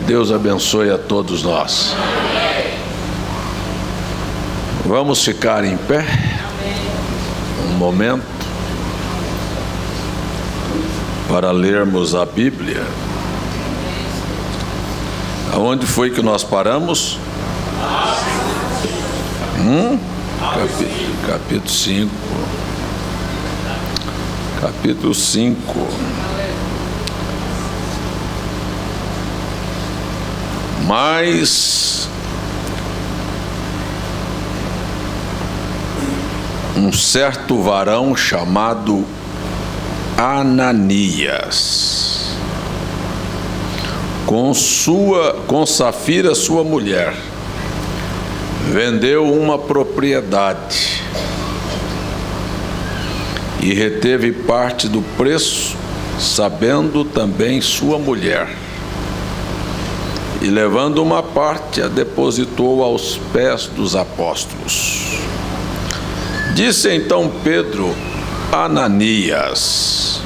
Deus abençoe a todos nós. Vamos ficar em pé um momento para lermos a Bíblia. Aonde foi que nós paramos? Capítulo 5. Capítulo 5. Mas um certo varão chamado Ananias, com Safira, sua mulher, vendeu uma propriedade e reteve parte do preço, sabendo também sua mulher. E levando uma parte, a depositou aos pés dos apóstolos. Disse então Pedro: Ananias,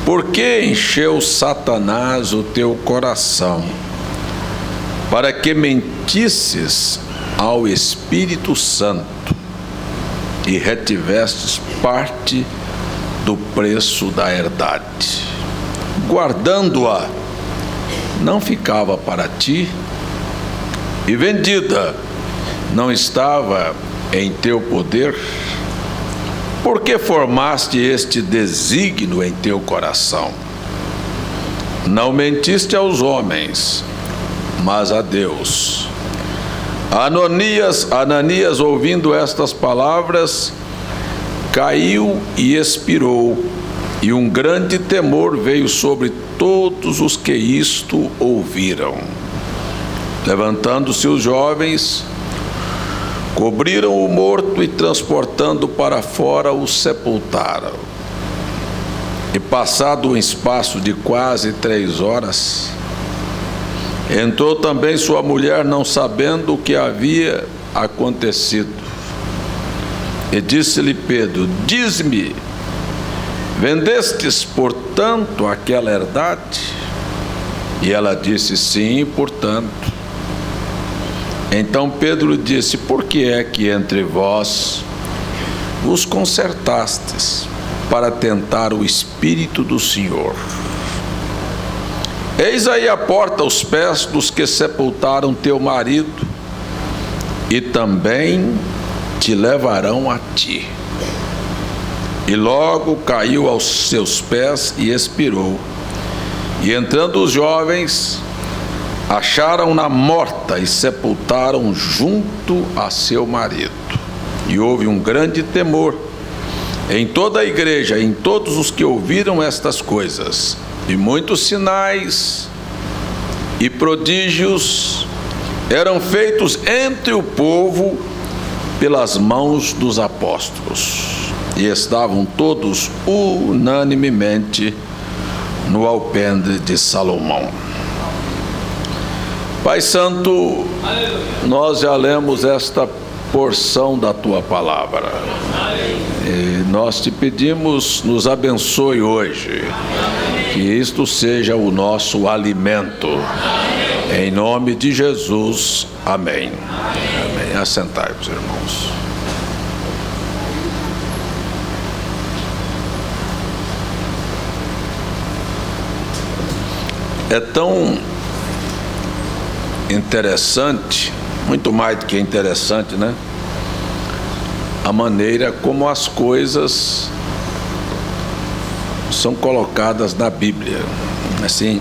por que encheu Satanás o teu coração, para que mentisses ao Espírito Santo e retivestes parte do preço da herdade? Guardando-a, não ficava para ti, e vendida, não estava em teu poder? Por que formaste este desígnio em teu coração? Não mentiste aos homens, mas a Deus. Ananias, ouvindo estas palavras, caiu e expirou, e um grande temor veio sobre todos os que isto ouviram. Levantando-se os jovens, cobriram o morto e, transportando para fora, o sepultaram. E passado um espaço de quase 3 horas, entrou também sua mulher, não sabendo o que havia acontecido. E disse-lhe Pedro: diz-me, vendestes, portanto, aquela herdade? E ela disse: sim, portanto. Então Pedro disse: por que é que entre vós vos concertastes para tentar o Espírito do Senhor? Eis aí a porta aos pés dos que sepultaram teu marido, e também te levarão a ti. E logo caiu aos seus pés e expirou. E entrando os jovens, acharam-na morta e sepultaram junto a seu marido. E houve um grande temor em toda a igreja, em todos os que ouviram estas coisas. E muitos sinais e prodígios eram feitos entre o povo pelas mãos dos apóstolos. E estavam todos unanimemente no alpendre de Salomão. Pai Santo, nós já lemos esta porção da Tua palavra. E nós te pedimos, nos abençoe hoje. Que isto seja o nosso alimento. Em nome de Jesus, amém. Amém. Assentai-vos, irmãos. É tão interessante, muito mais do que interessante, né? A maneira como as coisas são colocadas na Bíblia. Assim,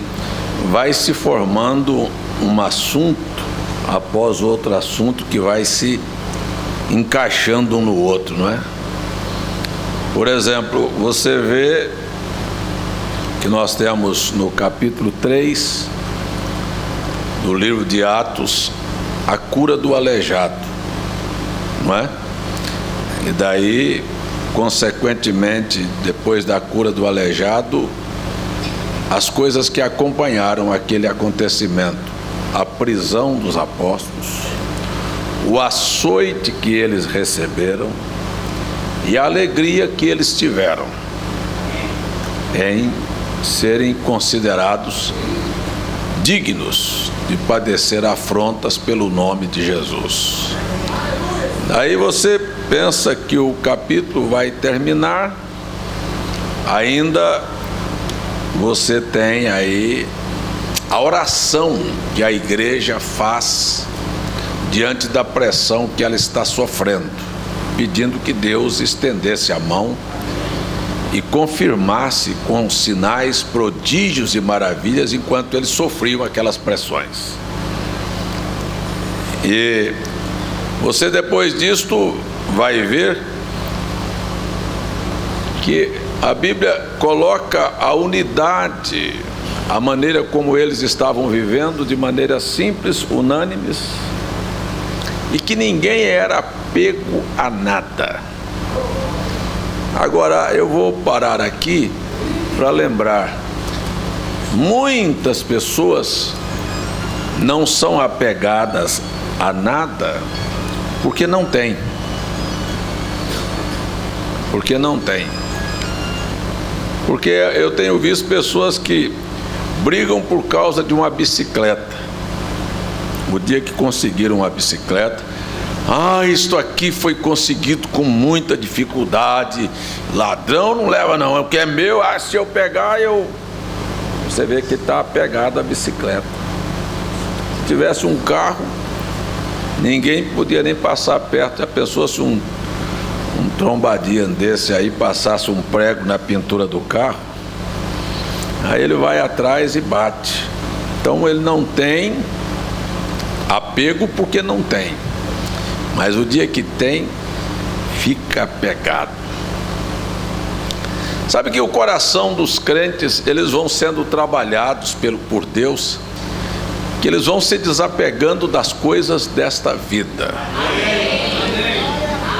vai se formando um assunto após outro assunto que vai se encaixando um no outro, não é? Por exemplo, você vê que nós temos no capítulo 3 do livro de Atos a cura do aleijado, não é? E daí, consequentemente, depois da cura do aleijado, as coisas que acompanharam aquele acontecimento: a prisão dos apóstolos, o açoite que eles receberam e a alegria que eles tiveram em serem considerados dignos de padecer afrontas pelo nome de Jesus. Aí você pensa que o capítulo vai terminar, ainda você tem aí a oração que a igreja faz diante da pressão que ela está sofrendo, pedindo que Deus estendesse a mão e confirmasse com sinais, prodígios e maravilhas enquanto eles sofriam aquelas pressões. E você depois disto vai ver que a Bíblia coloca a unidade, a maneira como eles estavam vivendo, de maneira simples, unânimes, e que ninguém era apego a nada. Agora eu vou parar aqui para lembrar, muitas pessoas não são apegadas a nada porque não tem. Porque não tem. Porque eu tenho visto pessoas que brigam por causa de uma bicicleta. O dia que conseguiram uma bicicleta, isto aqui foi conseguido com muita dificuldade, ladrão não leva não, é o que é meu, se eu pegar Você vê que está apegado à bicicleta. Se tivesse um carro, ninguém podia nem passar perto. Já pensou se um trombadinha desse aí passasse um prego na pintura do carro? Aí ele vai atrás e bate. Então ele não tem apego porque não tem, mas o dia que tem, fica apegado. Sabe que o coração dos crentes, eles vão sendo trabalhados por Deus, que eles vão se desapegando das coisas desta vida.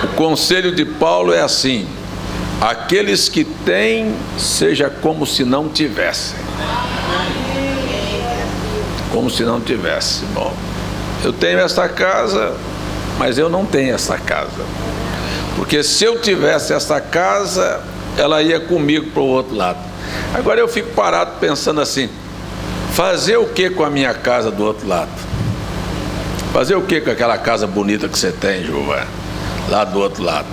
O conselho de Paulo é assim: aqueles que têm, seja como se não tivessem. Como se não tivesse. Bom, eu tenho esta casa, mas eu não tenho essa casa, porque se eu tivesse essa casa, ela ia comigo para o outro lado. Agora eu fico parado pensando assim: fazer o que com a minha casa do outro lado? Fazer o que com aquela casa bonita que você tem, Giovana, lá do outro lado?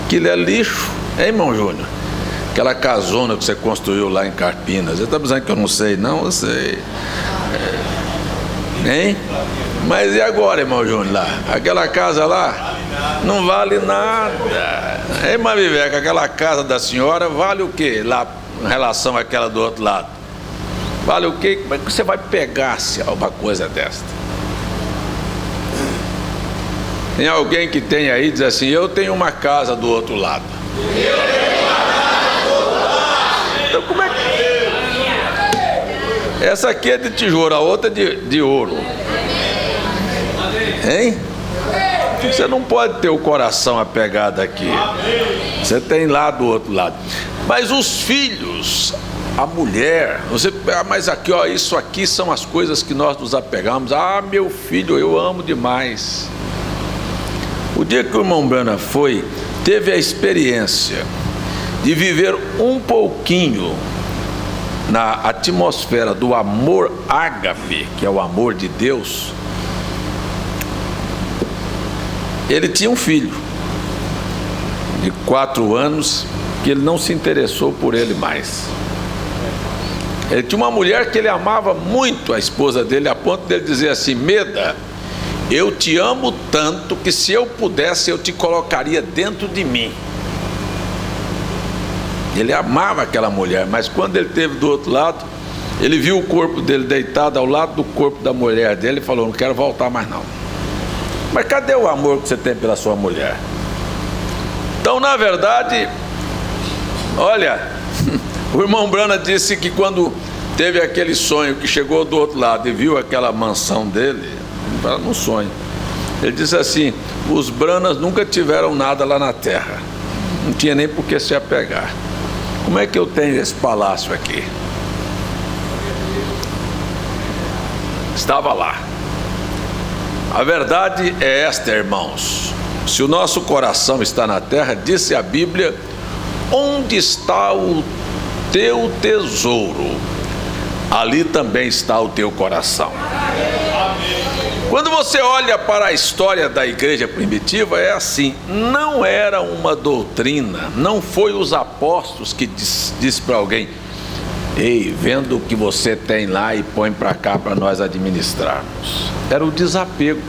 Aquilo é lixo, hein, irmão Júnior? Aquela casona que você construiu lá em Carpinas. Você está pensando que eu não sei? Não, eu sei. Hein? Mas e agora, irmão Júnior, lá? Aquela casa lá não vale nada. Ei, Maviveca, aquela casa da senhora vale o quê lá em relação àquela do outro lado? Vale o quê? Como é que você vai pegar-se uma coisa desta? Tem alguém que tem aí, diz assim: eu tenho uma casa do outro lado. Então como é que... Essa aqui é de tijolo, a outra é de ouro. Hein? Você não pode ter o coração apegado aqui. Você tem lá do outro lado. Mas os filhos, a mulher, você, mas aqui, ó, isso aqui são as coisas que nós nos apegamos. Meu filho, eu amo demais. O dia que o irmão Brana teve a experiência de viver um pouquinho na atmosfera do amor ágape, que é o amor de Deus. Ele tinha um filho de 4 anos que ele não se interessou por ele mais. Ele tinha uma mulher que ele amava muito, a esposa dele, a ponto dele dizer assim: Meda, eu te amo tanto que se eu pudesse eu te colocaria dentro de mim. Ele amava aquela mulher, mas quando ele esteve do outro lado, ele viu o corpo dele deitado ao lado do corpo da mulher dele e falou: não quero voltar mais não. Mas cadê o amor que você tem pela sua mulher? Então, na verdade, olha, o irmão Brana disse que quando teve aquele sonho, que chegou do outro lado e viu aquela mansão dele, era num sonho, ele disse assim: os Branas nunca tiveram nada lá na terra, não tinha nem por que se apegar. Como é que eu tenho esse palácio aqui? Estava lá. A verdade é esta, irmãos: se o nosso coração está na terra, disse a Bíblia, onde está o teu tesouro, ali também está o teu coração. Quando você olha para a história da igreja primitiva, é assim, não era uma doutrina, não foi os apóstolos que disse para alguém: ei, vendo o que você tem lá e põe para cá para nós administrarmos. Era o desapego,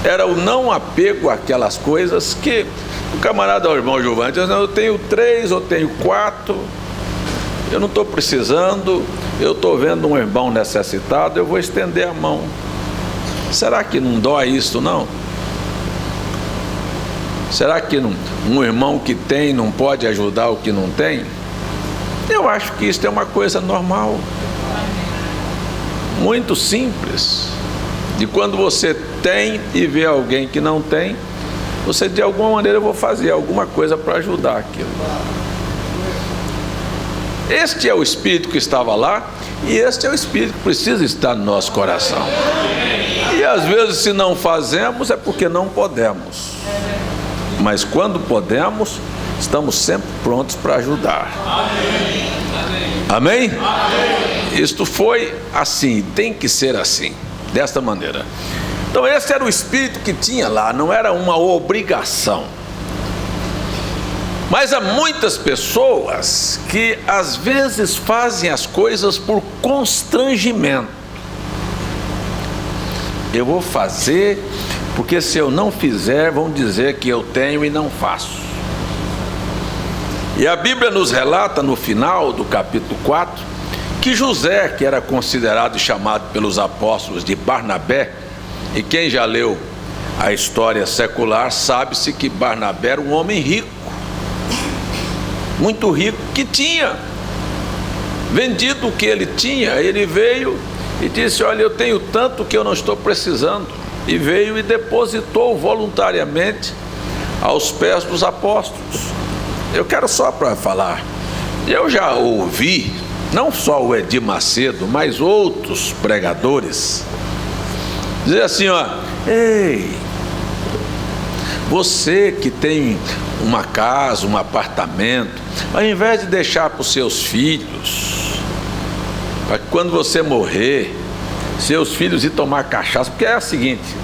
era o não apego àquelas coisas que o camarada, o irmão Giovanni, diz: eu tenho 3, eu tenho 4, eu não estou precisando, eu estou vendo um irmão necessitado, eu vou estender a mão. Será que não dói isso, não? Será que um irmão que tem não pode ajudar o que não tem? Eu acho que isso é uma coisa normal, muito simples, de quando você tem e vê alguém que não tem, você de alguma maneira, eu vou fazer alguma coisa para ajudar aquilo. Este é o Espírito que estava lá, e este é o Espírito que precisa estar no nosso coração. E às vezes, se não fazemos, é porque não podemos. Mas quando podemos, estamos sempre prontos para ajudar. Amém? Isto foi assim, tem que ser assim, desta maneira. Então esse era o Espírito que tinha lá, não era uma obrigação. Mas há muitas pessoas que às vezes fazem as coisas por constrangimento. Eu vou fazer, porque se eu não fizer, vão dizer que eu tenho e não faço. E a Bíblia nos relata no final do capítulo 4, que José, que era considerado e chamado pelos apóstolos de Barnabé, e quem já leu a história secular, sabe-se que Barnabé era um homem rico, muito rico, que tinha vendido o que ele tinha. Ele veio e disse: olha, eu tenho tanto que eu não estou precisando, e veio e depositou voluntariamente aos pés dos apóstolos. Eu quero só para falar, eu já ouvi, não só o Edir Macedo, mas outros pregadores dizer assim: ó, ei, você que tem uma casa, um apartamento, ao invés de deixar para os seus filhos, para que quando você morrer, seus filhos ir tomar cachaça, porque é o seguinte,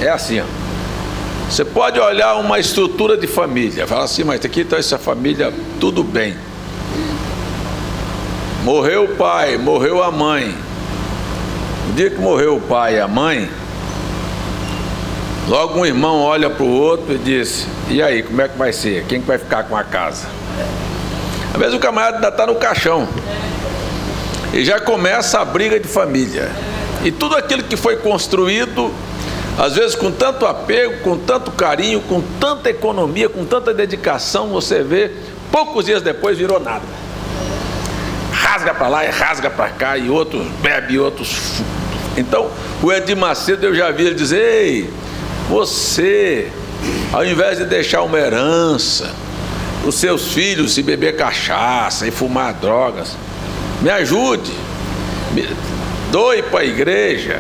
é assim, ó, você pode olhar uma estrutura de família, fala assim: mas aqui está essa família, tudo bem, morreu o pai, morreu a mãe. O dia que morreu o pai e a mãe, logo um irmão olha para o outro e diz: e aí, como é que vai ser? Quem que vai ficar com a casa? Às vezes o camarada ainda está no caixão e já começa a briga de família. E tudo aquilo que foi construído, às vezes com tanto apego, com tanto carinho, com tanta economia, com tanta dedicação, você vê, poucos dias depois virou nada. Rasga para lá e rasga para cá, e outros bebe, e outros... Então, o Edir Macedo, eu já vi ele dizer: ei, você, ao invés de deixar uma herança, os seus filhos se beber cachaça e fumar drogas, me ajude, doe para a igreja,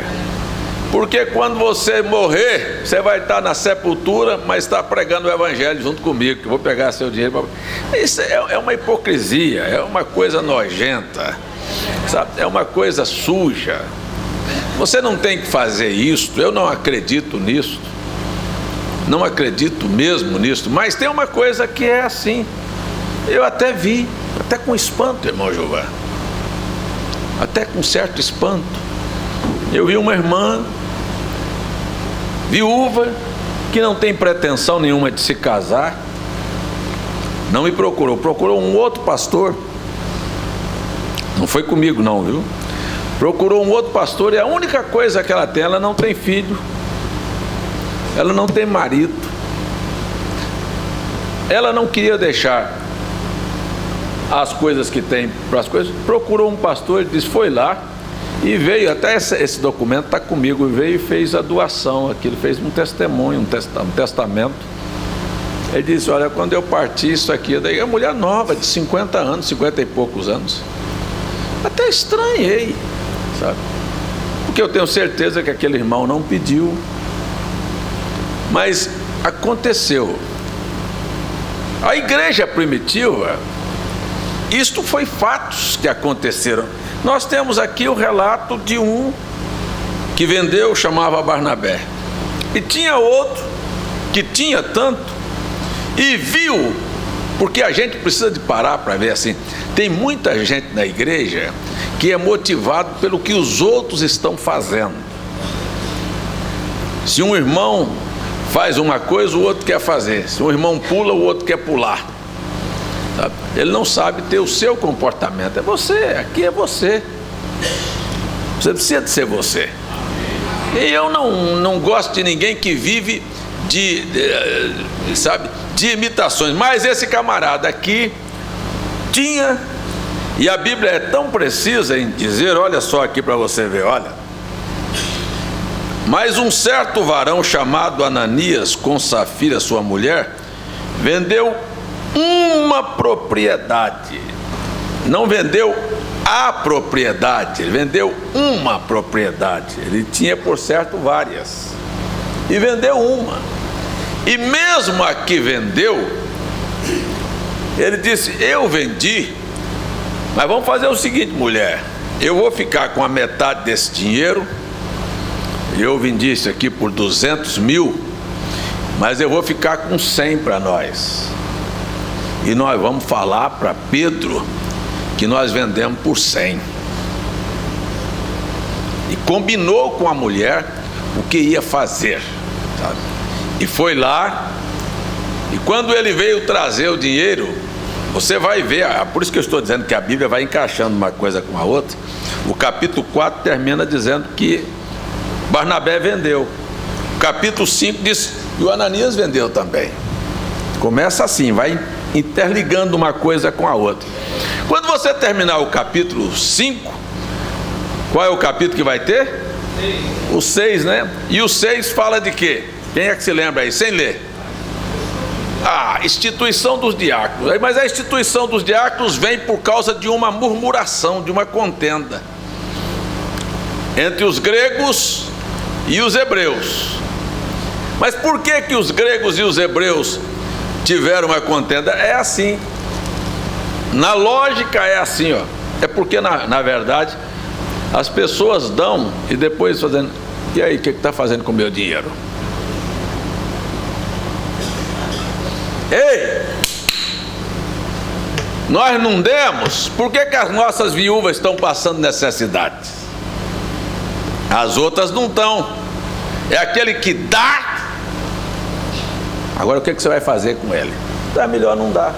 porque quando você morrer, você vai estar na sepultura, mas está pregando o evangelho junto comigo, que eu vou pegar seu dinheiro. Isso é uma hipocrisia, é uma coisa nojenta, sabe? É uma coisa suja. Você não tem que fazer isso, eu não acredito nisso, não acredito mesmo nisso, mas tem uma coisa que é assim, eu até vi, até com espanto, irmão Giovanni, até com certo espanto, eu vi uma irmã viúva, que não tem pretensão nenhuma de se casar, não me procurou, procurou um outro pastor, não foi comigo não, viu? Procurou um outro pastor, e a única coisa que ela tem, ela não tem filho, ela não tem marido, ela não queria deixar as coisas que tem para as coisas, procurou um pastor, ele disse, foi lá, e veio, até esse documento está comigo, veio e fez a doação aqui, ele fez um testemunho, um testamento. Ele disse: olha, quando eu parti isso aqui, daí a mulher nova, de 50 anos, 50 e poucos anos, até estranhei, sabe? Porque eu tenho certeza que aquele irmão não pediu, mas aconteceu. A igreja primitiva, isto foi fatos que aconteceram. Nós temos aqui o relato de um que vendeu, chamava Barnabé, e tinha outro que tinha tanto e viu, porque a gente precisa de parar para ver assim, tem muita gente na igreja que é motivado pelo que os outros estão fazendo. Se um irmão faz uma coisa, o outro quer fazer. Se um irmão pula, o outro quer pular. Sabe? Ele não sabe ter o seu comportamento. É você, aqui é você. Você precisa de ser você. E eu não gosto de ninguém que vive de imitações. Mas esse camarada aqui tinha, e a Bíblia é tão precisa em dizer, olha só aqui para você ver, olha. Mas um certo varão chamado Ananias, com Safira, sua mulher, vendeu uma propriedade. Não vendeu a propriedade, ele vendeu uma propriedade. Ele tinha, por certo, várias. E vendeu uma. E mesmo a que vendeu, ele disse, eu vendi, mas vamos fazer o seguinte, mulher, eu vou ficar com a metade desse dinheiro. Eu vendi isso aqui por 200 mil, mas eu vou ficar com 100 para nós. E nós vamos falar para Pedro que nós vendemos por 100. E combinou com a mulher o que ia fazer, sabe? E foi lá, e quando ele veio trazer o dinheiro, você vai ver, por isso que eu estou dizendo que a Bíblia vai encaixando uma coisa com a outra. O capítulo 4 termina dizendo que Barnabé vendeu. O capítulo 5 diz que o Ananias vendeu também. Começa assim, vai interligando uma coisa com a outra. Quando você terminar o capítulo 5, qual é o capítulo que vai ter? 6. O 6, né? E o 6 fala de quê? Quem é que se lembra aí, sem ler? Instituição dos diáconos. Mas a instituição dos diáconos vem por causa de uma murmuração, de uma contenda entre os gregos e os hebreus. Mas por que os gregos e os hebreus tiveram uma contenda? É assim, na lógica é assim, ó. É porque na verdade as pessoas dão e depois fazendo, e aí, o que está fazendo com o meu dinheiro? Ei, nós não demos, por que as nossas viúvas estão passando necessidades? As outras não estão. É aquele que dá. Agora o que você vai fazer com ele? É melhor não dar.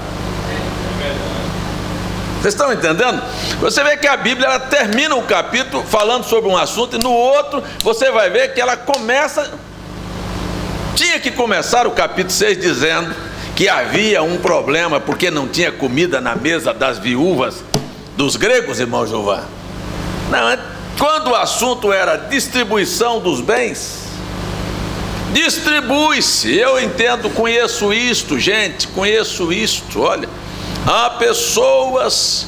Vocês estão entendendo? Você vê que a Bíblia ela termina o capítulo falando sobre um assunto, e no outro você vai ver que ela começa. Tinha que começar o capítulo 6 dizendo que havia um problema porque não tinha comida na mesa das viúvas dos gregos, irmão Jovan. Não, quando o assunto era distribuição dos bens, distribui-se. Eu entendo, conheço isto, gente, conheço isto. Olha, há pessoas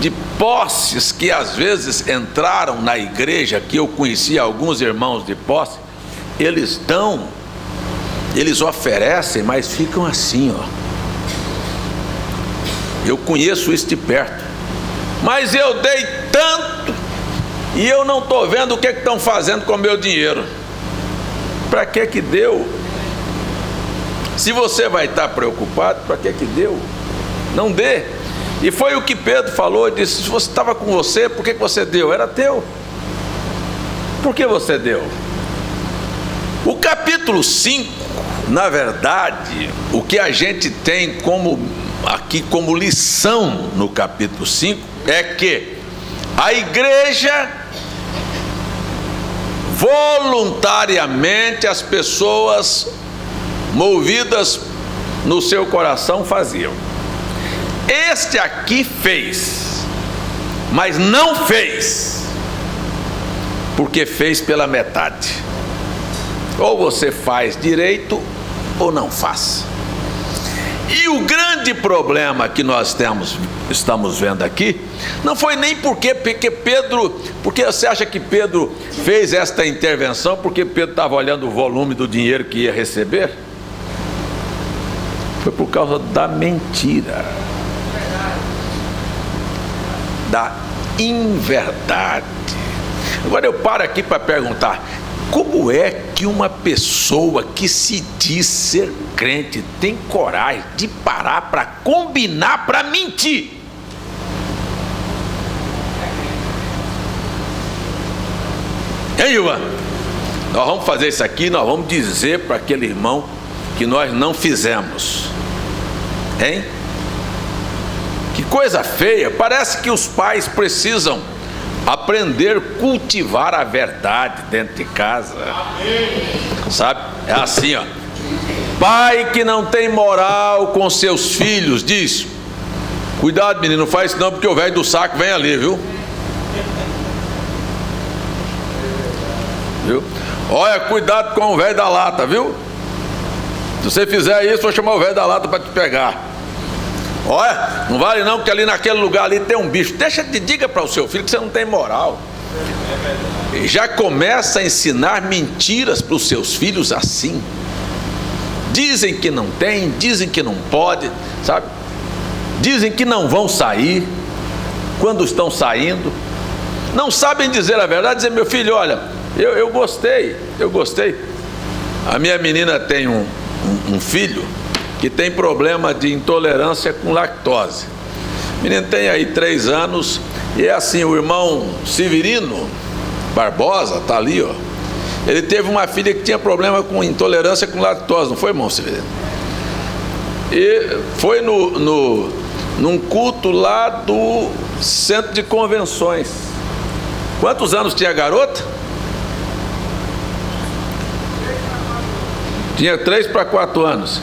de posses que às vezes entraram na igreja, que eu conheci alguns irmãos de posse, eles dão, eles oferecem, mas ficam assim, ó. Eu conheço isso de perto. Mas eu dei tanto e eu não estou vendo o que estão fazendo com o meu dinheiro. Para que deu? Se você vai estar preocupado, para que deu? Não dê. E foi o que Pedro falou, disse, se você estava com você, por que você deu? Era teu. Por que você deu? O capítulo 5, na verdade, o que a gente tem aqui como lição no capítulo 5 é que a igreja, voluntariamente, as pessoas movidas no seu coração faziam. Este aqui fez, mas não fez, porque fez pela metade. Ou você faz direito ou não faz. E o grande problema que nós estamos vendo aqui, não foi nem porque você acha que Pedro fez esta intervenção porque Pedro estava olhando o volume do dinheiro que ia receber? Foi por causa da mentira. da inverdade. Agora eu paro aqui para perguntar: como é que uma pessoa que se diz ser crente tem coragem de parar para combinar para mentir? Hein, Ivan? Nós vamos fazer isso aqui, nós vamos dizer para aquele irmão que nós não fizemos. Hein? Que coisa feia. Parece que os pais precisam aprender a cultivar a verdade dentro de casa. Sabe? É assim, ó. Pai que não tem moral com seus filhos diz: cuidado, menino, não faz isso não, porque o velho do saco vem ali, viu? Viu? Olha, cuidado com o velho da lata, viu? Se você fizer isso, vou chamar o velho da lata para te pegar. Olha, não vale não, que ali naquele lugar ali tem um bicho. Diga para o seu filho que você não tem moral. E já começa a ensinar mentiras para os seus filhos assim. Dizem que não tem, dizem que não pode, sabe? Dizem que não vão sair. Quando estão saindo, não sabem dizer a verdade. Dizer: meu filho, olha, eu gostei. A minha menina tem um filho que tem problema de intolerância com lactose. O menino tem aí 3 anos, e é assim, o irmão Severino Barbosa, está ali, ó. Ele teve uma filha que tinha problema com intolerância com lactose, não foi, irmão Severino? E foi num culto lá do centro de convenções. Quantos anos tinha a garota? Tinha 3 para 4 anos.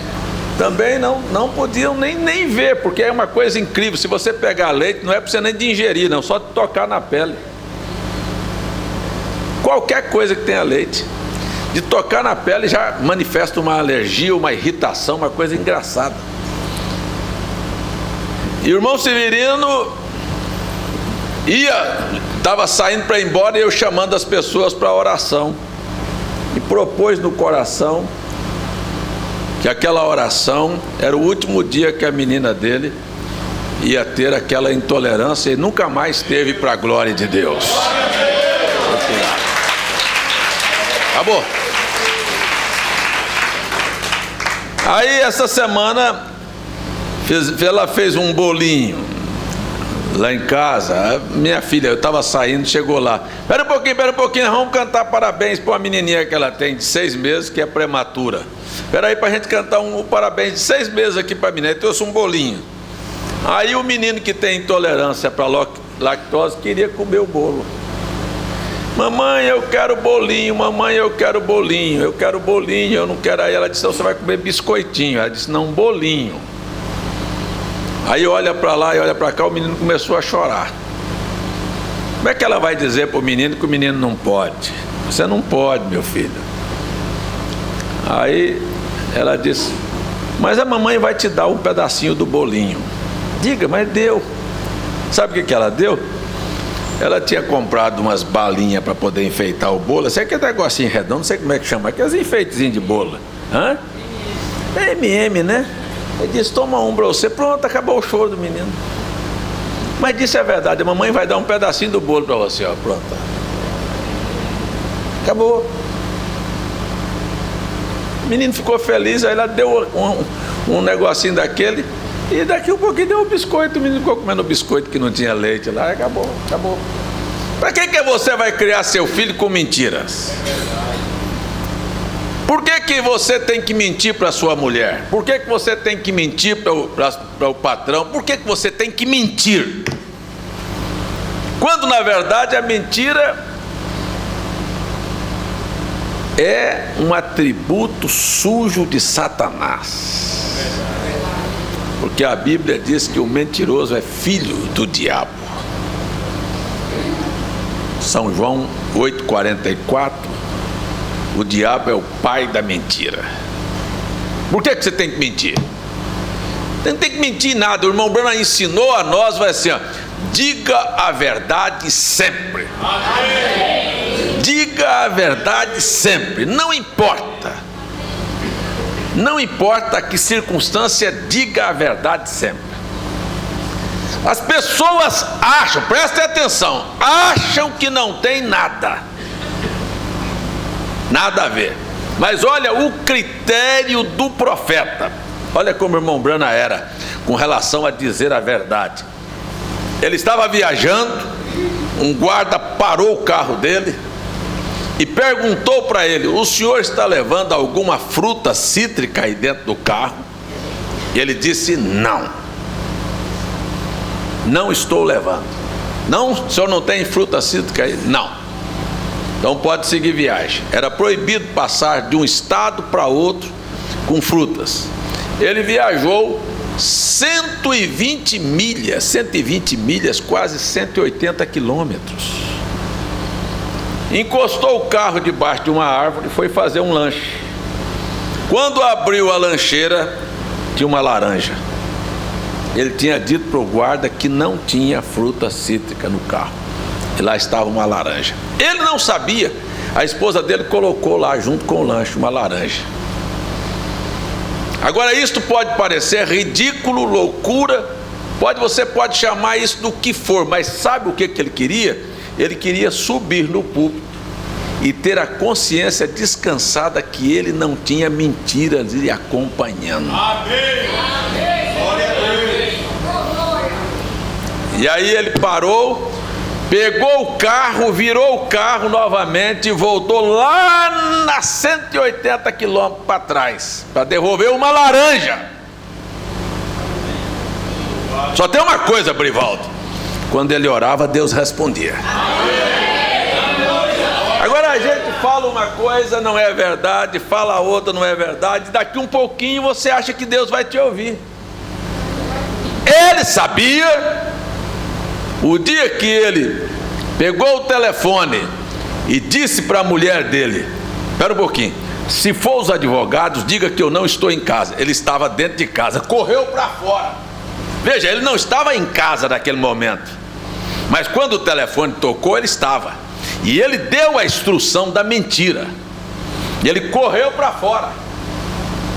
Também não podiam nem ver, porque é uma coisa incrível. Se você pegar leite, não é para você nem de ingerir, não, só de tocar na pele. Qualquer coisa que tenha leite, de tocar na pele já manifesta uma alergia, uma irritação, uma coisa engraçada. E o irmão Severino estava saindo para ir embora, e eu chamando as pessoas para oração, e propôs no coração que aquela oração era o último dia que a menina dele ia ter aquela intolerância, e nunca mais teve, para a glória de Deus. Acabou. Aí essa semana ela fez um bolinho lá em casa. Minha filha, eu estava saindo, chegou lá: espera um pouquinho, nós vamos cantar parabéns para uma menininha que ela tem de 6 meses, que é prematura. Espera aí para a gente cantar um parabéns de 6 meses aqui para a menina. Eu trouxe um bolinho. Aí o menino que tem intolerância para lactose queria comer o bolo. Mamãe, eu quero bolinho, mamãe, eu quero bolinho, eu não quero. Aí ela disse: você vai comer biscoitinho. Ela disse: não, bolinho. Aí olha para lá e olha para cá, o menino começou a chorar. Como é que ela vai dizer para o menino que o menino não pode? Você não pode, meu filho. Aí ela disse: mas a mamãe vai te dar um pedacinho do bolinho. Diga: mas deu. Sabe o que ela deu? Ela tinha comprado umas balinhas para poder enfeitar o bolo. Isso aqui é negocinho redondo, não sei como é que chama. Aqueles enfeitezinhos de bolo. Hã? É MM, né? Ele disse: toma um para você. Pronto, acabou o choro do menino. Mas disse a verdade: a mamãe vai dar um pedacinho do bolo para você, ó. Pronto. Acabou. O menino ficou feliz, aí ela deu um negocinho daquele, e daqui um pouquinho deu um biscoito. O menino ficou comendo biscoito que não tinha leite lá. Acabou. Para que você vai criar seu filho com mentiras? Por que você tem que mentir para sua mulher? Por que você tem que mentir para o patrão? Por que você tem que mentir? Quando na verdade a mentira é um atributo sujo de Satanás. Porque a Bíblia diz que o mentiroso é filho do diabo. São João 8,44. O diabo é o pai da mentira. Por que você tem que mentir? Não tem que mentir nada. O irmão Branham ensinou a nós, vai assim, ó: diga a verdade sempre. Diga a verdade sempre. Não importa que circunstância, diga a verdade sempre. As pessoas acham, prestem atenção, acham que não tem nada a ver. Mas olha o critério do profeta. Olha como o irmão Brana era com relação a dizer a verdade. Ele estava viajando, um guarda parou o carro dele e perguntou para ele: o senhor está levando alguma fruta cítrica aí dentro do carro? E ele disse: não estou levando. Não, o senhor não tem fruta cítrica aí? Não. Então pode seguir viagem. Era proibido passar de um estado para outro com frutas. Ele viajou 120 milhas, quase 180 quilômetros. Encostou o carro debaixo de uma árvore e foi fazer um lanche. Quando abriu a lancheira, tinha uma laranja. Ele tinha dito para o guarda que não tinha fruta cítrica no carro. E lá estava uma laranja. Ele não sabia. A esposa dele colocou lá junto com o lanche uma laranja. Agora isto pode parecer ridículo, loucura. Você pode chamar isso do que for. Mas sabe o que ele queria? Ele queria subir no púlpito e ter a consciência descansada que ele não tinha mentiras lhe acompanhando. Amém. E aí ele parou, pegou o carro, virou o carro novamente e voltou lá na 180 quilômetros para trás, para devolver uma laranja. Só tem uma coisa, Brivaldo: quando ele orava, Deus respondia. Agora a gente fala uma coisa, não é verdade, fala a outra, não é verdade, daqui um pouquinho você acha que Deus vai te ouvir. Ele sabia. O dia que ele pegou o telefone e disse para a mulher dele: espera um pouquinho, se for os advogados, diga que eu não estou em casa. Ele estava dentro de casa, correu para fora. Veja, ele não estava em casa naquele momento, mas quando o telefone tocou, ele estava. E ele deu a instrução da mentira. E ele correu para fora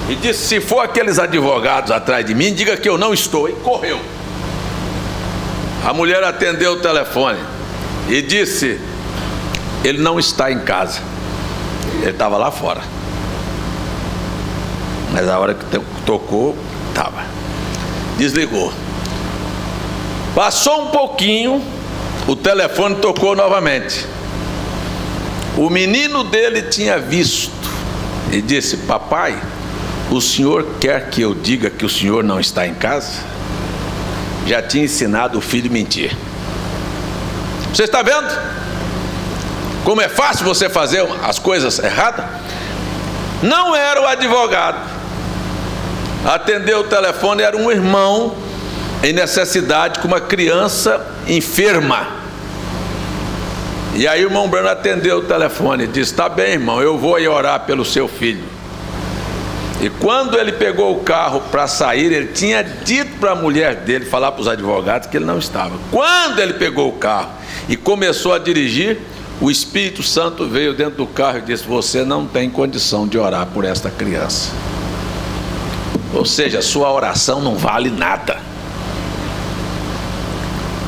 e disse: se for aqueles advogados atrás de mim, diga que eu não estou. E correu. A mulher atendeu o telefone e disse: ele não está em casa, ele estava lá fora. Mas a hora que tocou, estava. Desligou. Passou um pouquinho, o telefone tocou novamente. O menino dele tinha visto e disse: papai, o senhor quer que eu diga que o senhor não está em casa? Já tinha ensinado o filho a mentir. Você está vendo como é fácil você fazer as coisas erradas? Não era o advogado. Atendeu o telefone, era um irmão em necessidade com uma criança enferma. E aí o irmão Brano atendeu o telefone e disse: está bem, irmão, eu vou ir orar pelo seu filho. E quando ele pegou o carro para sair, ele tinha dito para a mulher dele falar para os advogados que ele não estava. Quando ele pegou o carro e começou a dirigir, o Espírito Santo veio dentro do carro e disse: você não tem condição de orar por esta criança. Ou seja, sua oração não vale nada.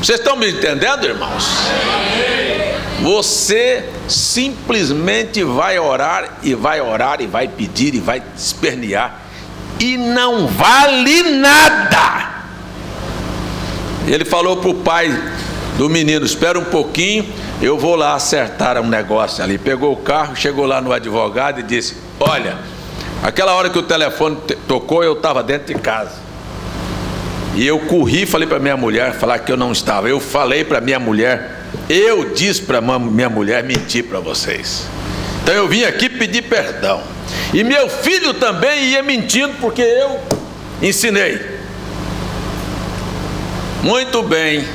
Vocês estão me entendendo, irmãos? Você simplesmente vai orar e vai pedir e vai espernear e não vale nada. Ele falou para o pai do menino: espera um pouquinho, eu vou lá acertar um negócio ali. Pegou o carro, chegou lá no advogado e disse: olha, aquela hora que o telefone tocou, eu estava dentro de casa. E eu corri e falei para minha mulher falar que eu não estava. Eu falei para minha mulher, eu disse para minha mulher mentir para vocês. Então eu vim aqui pedir perdão. E meu filho também ia mentindo porque eu ensinei. Muito bem.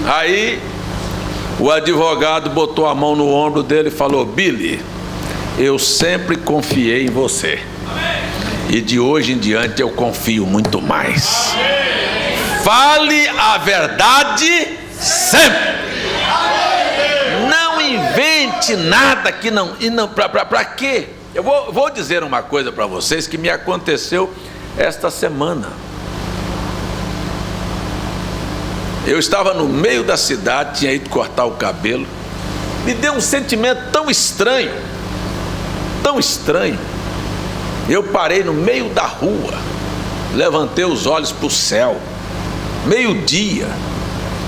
Aí o advogado botou a mão no ombro dele e falou: Billy, eu sempre confiei em você. E de hoje em diante eu confio muito mais. Fale a verdade sempre. Não invente nada que não. E não para quê? Eu vou dizer uma coisa para vocês que me aconteceu esta semana. Eu estava no meio da cidade, tinha ido cortar o cabelo. Me deu um sentimento tão estranho, tão estranho. Eu parei no meio da rua, levantei os olhos para o céu, meio-dia,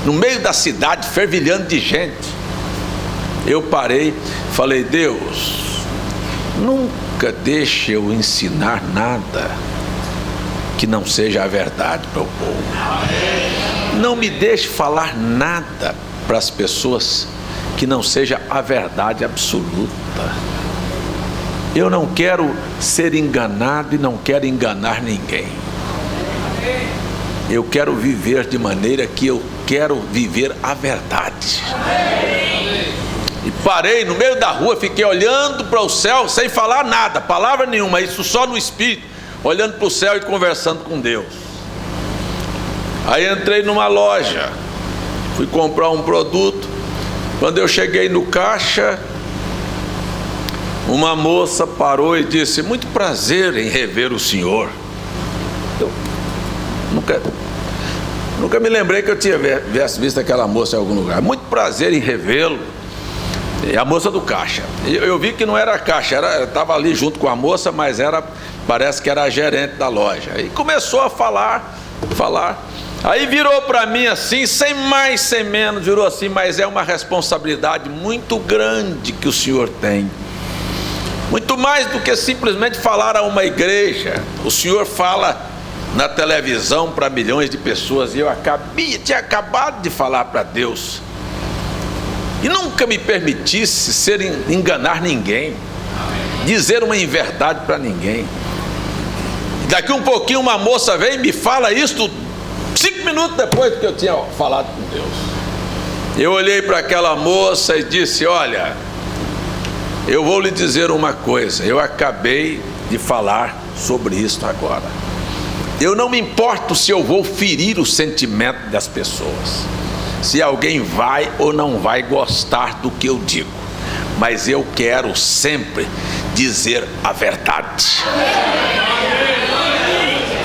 no meio da cidade, fervilhando de gente. Eu parei, falei: Deus, nunca deixe eu ensinar nada que não seja a verdade para o povo. Não me deixe falar nada para as pessoas que não seja a verdade absoluta. Eu não quero ser enganado e não quero enganar ninguém. Eu quero viver de maneira que eu quero viver a verdade. E parei no meio da rua, fiquei olhando para o céu sem falar nada, palavra nenhuma, isso só no espírito, olhando para o céu e conversando com Deus. Aí entrei numa loja, fui comprar um produto. Quando eu cheguei no caixa, uma moça parou e disse: muito prazer em rever o senhor. Eu nunca me lembrei que eu tinha visto aquela moça em algum lugar. Muito prazer em revê-lo. É a moça do caixa. Eu vi que não era a caixa, estava ali junto com a moça, mas parece que era a gerente da loja. E começou a falar. Aí virou para mim assim, sem mais, sem menos, virou assim: mas é uma responsabilidade muito grande que o senhor tem. Muito mais do que simplesmente falar a uma igreja. O senhor fala na televisão para milhões de pessoas, e eu tinha acabado de falar para Deus. E nunca me permitisse enganar ninguém, dizer uma inverdade para ninguém. E daqui um pouquinho uma moça vem e me fala isso 5 minutos depois que eu tinha falado com Deus. Eu olhei para aquela moça e disse: olha, eu vou lhe dizer uma coisa, eu acabei de falar sobre isso agora. Eu não me importo se eu vou ferir o sentimento das pessoas, se alguém vai ou não vai gostar do que eu digo, mas eu quero sempre dizer a verdade.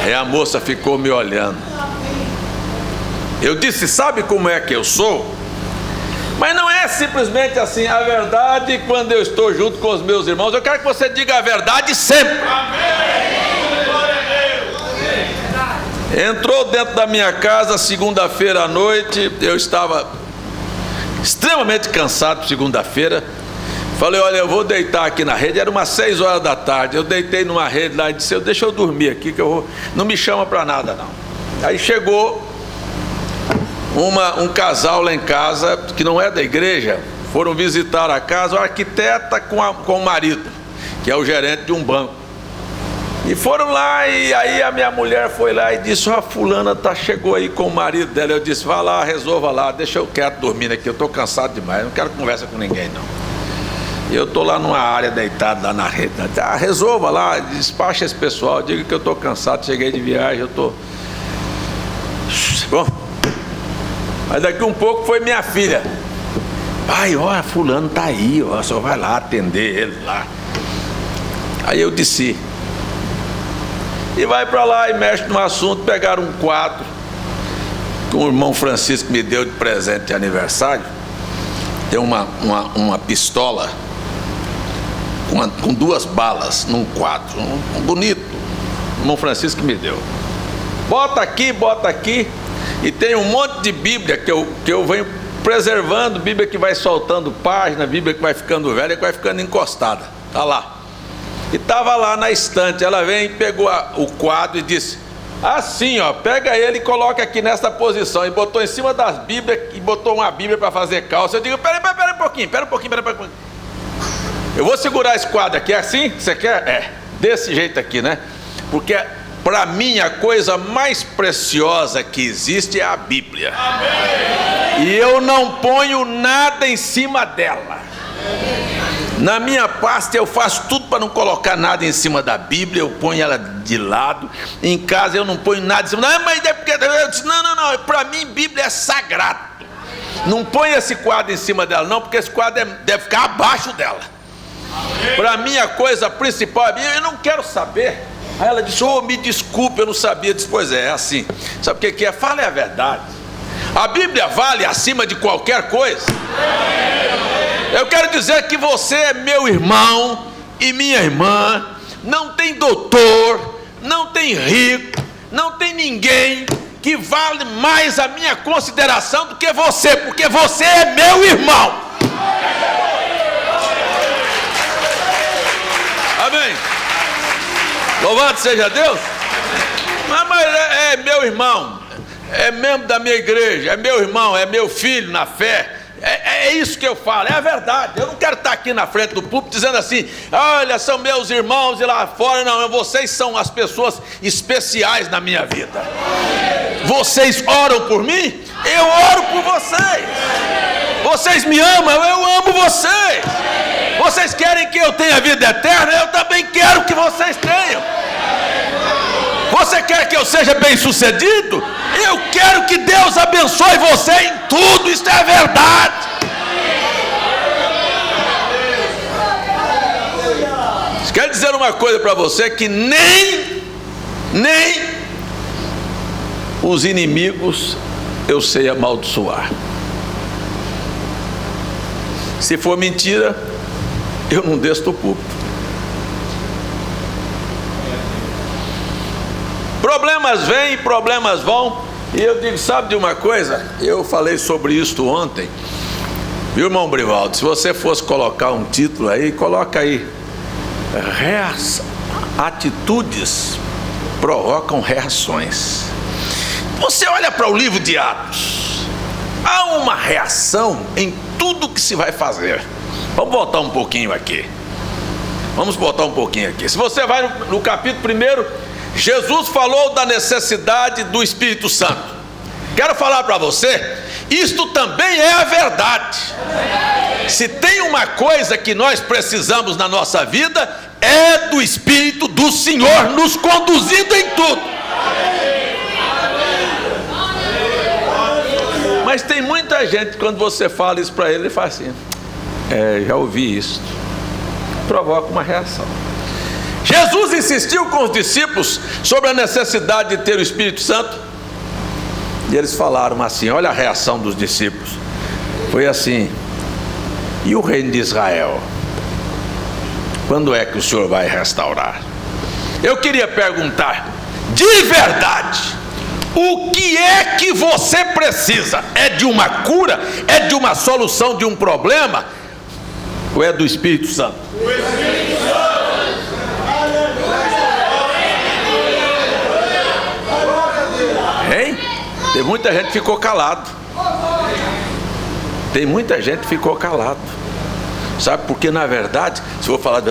E a moça ficou me olhando. Eu disse: sabe como é que eu sou? Mas não é simplesmente assim, a verdade quando eu estou junto com os meus irmãos. Eu quero que você diga a verdade sempre. Entrou dentro da minha casa segunda-feira à noite. Eu estava extremamente cansado segunda-feira. Falei: olha, eu vou deitar aqui na rede. Era umas 6 horas da tarde. Eu deitei numa rede lá e disse: deixa eu dormir aqui, que eu vou... não me chama para nada não. Aí chegou um casal lá em casa, que não é da igreja, foram visitar a casa, a arquiteta com o marido, que é o gerente de um banco. E foram lá, e aí a minha mulher foi lá e disse: a fulana chegou aí com o marido dela. Eu disse: vá lá, resolva lá, deixa eu quieto dormindo aqui, eu estou cansado demais, não quero conversa com ninguém não. E eu estou lá numa área deitado lá na rede. Resolva lá, despacha esse pessoal, diga que eu estou cansado, cheguei de viagem, eu estou... Bom, mas daqui um pouco foi minha filha: pai, olha, fulano está aí, ó, só vai lá atender ele lá. Aí eu disse: e vai para lá e mexe no assunto. Pegaram um quadro que o irmão Francisco me deu de presente de aniversário. Tem uma pistola com 2 balas num quadro, bonito. O irmão Francisco me deu. Bota aqui. E tem um monte de Bíblia que eu venho preservando, Bíblia que vai soltando página, Bíblia que vai ficando velha, que vai ficando encostada. Está lá. E estava lá na estante. Ela veio e pegou o quadro e disse: assim, ó, pega ele e coloca aqui nessa posição. E botou em cima das Bíblias e botou uma Bíblia para fazer calça. Eu digo: pera um pouquinho. Eu vou segurar esse quadro aqui, é assim? Você quer? É, desse jeito aqui, né? Porque para mim a coisa mais preciosa que existe é a Bíblia. Amém. E eu não ponho nada em cima dela. Na minha pasta eu faço tudo para não colocar nada em cima da Bíblia. Eu ponho ela de lado. Em casa eu não ponho nada em cima. Não, mas é porque eu disse: não. Para mim Bíblia é sagrado. Não põe esse quadro em cima dela não, porque esse quadro deve ficar abaixo dela. Para mim a coisa principal é Bíblia. Eu não quero saber. Aí ela disse: me desculpe, eu não sabia. Eu disse: pois é assim. Sabe o que é? Fale a verdade. A Bíblia vale acima de qualquer coisa. Eu quero dizer que você é meu irmão e minha irmã. Não tem doutor, não tem rico, não tem ninguém que vale mais a minha consideração do que você, porque você é meu irmão. Amém. Louvado seja Deus. Mas é meu irmão, é membro da minha igreja, é meu irmão, é meu filho na fé. É isso que eu falo, é a verdade. Eu não quero estar aqui na frente do púlpito dizendo assim: olha, são meus irmãos e lá fora. Não, vocês são as pessoas especiais na minha vida. Vocês oram por mim, eu oro por vocês. Vocês me amam, eu amo vocês. Vocês querem que eu tenha vida eterna, eu também quero que vocês tenham. Você quer que eu seja bem sucedido? Eu quero que Deus abençoe você em tudo. Isso é verdade. Quero dizer uma coisa para você, que nem os inimigos eu sei amaldiçoar. Se for mentira, eu não desço do púlpito. Problemas vêm, problemas vão. E eu digo, sabe de uma coisa? Eu falei sobre isso ontem. Viu, irmão Brivaldo? Se você fosse colocar um título aí, coloca aí: atitudes provocam reações. Você olha para o livro de Atos, há uma reação em tudo que se vai fazer. Vamos voltar um pouquinho aqui. Se você vai no capítulo 1, Jesus falou da necessidade do Espírito Santo. Quero falar para você, isto também é a verdade. Se tem uma coisa que nós precisamos na nossa vida, é do Espírito do Senhor nos conduzindo em tudo. Mas tem muita gente, quando você fala isso para ele, ele fala assim: já ouvi isso. Provoca uma reação. Jesus insistiu com os discípulos sobre a necessidade de ter o Espírito Santo. E eles falaram assim, olha a reação dos discípulos. Foi assim: e o reino de Israel? Quando é que o Senhor vai restaurar? Eu queria perguntar, de verdade, o que é que você precisa? É de uma cura? É de uma solução de um problema? Ou é do Espírito Santo? O Espírito Santo. Hein? Tem muita gente que ficou calado. Sabe, porque na verdade, se eu vou falar,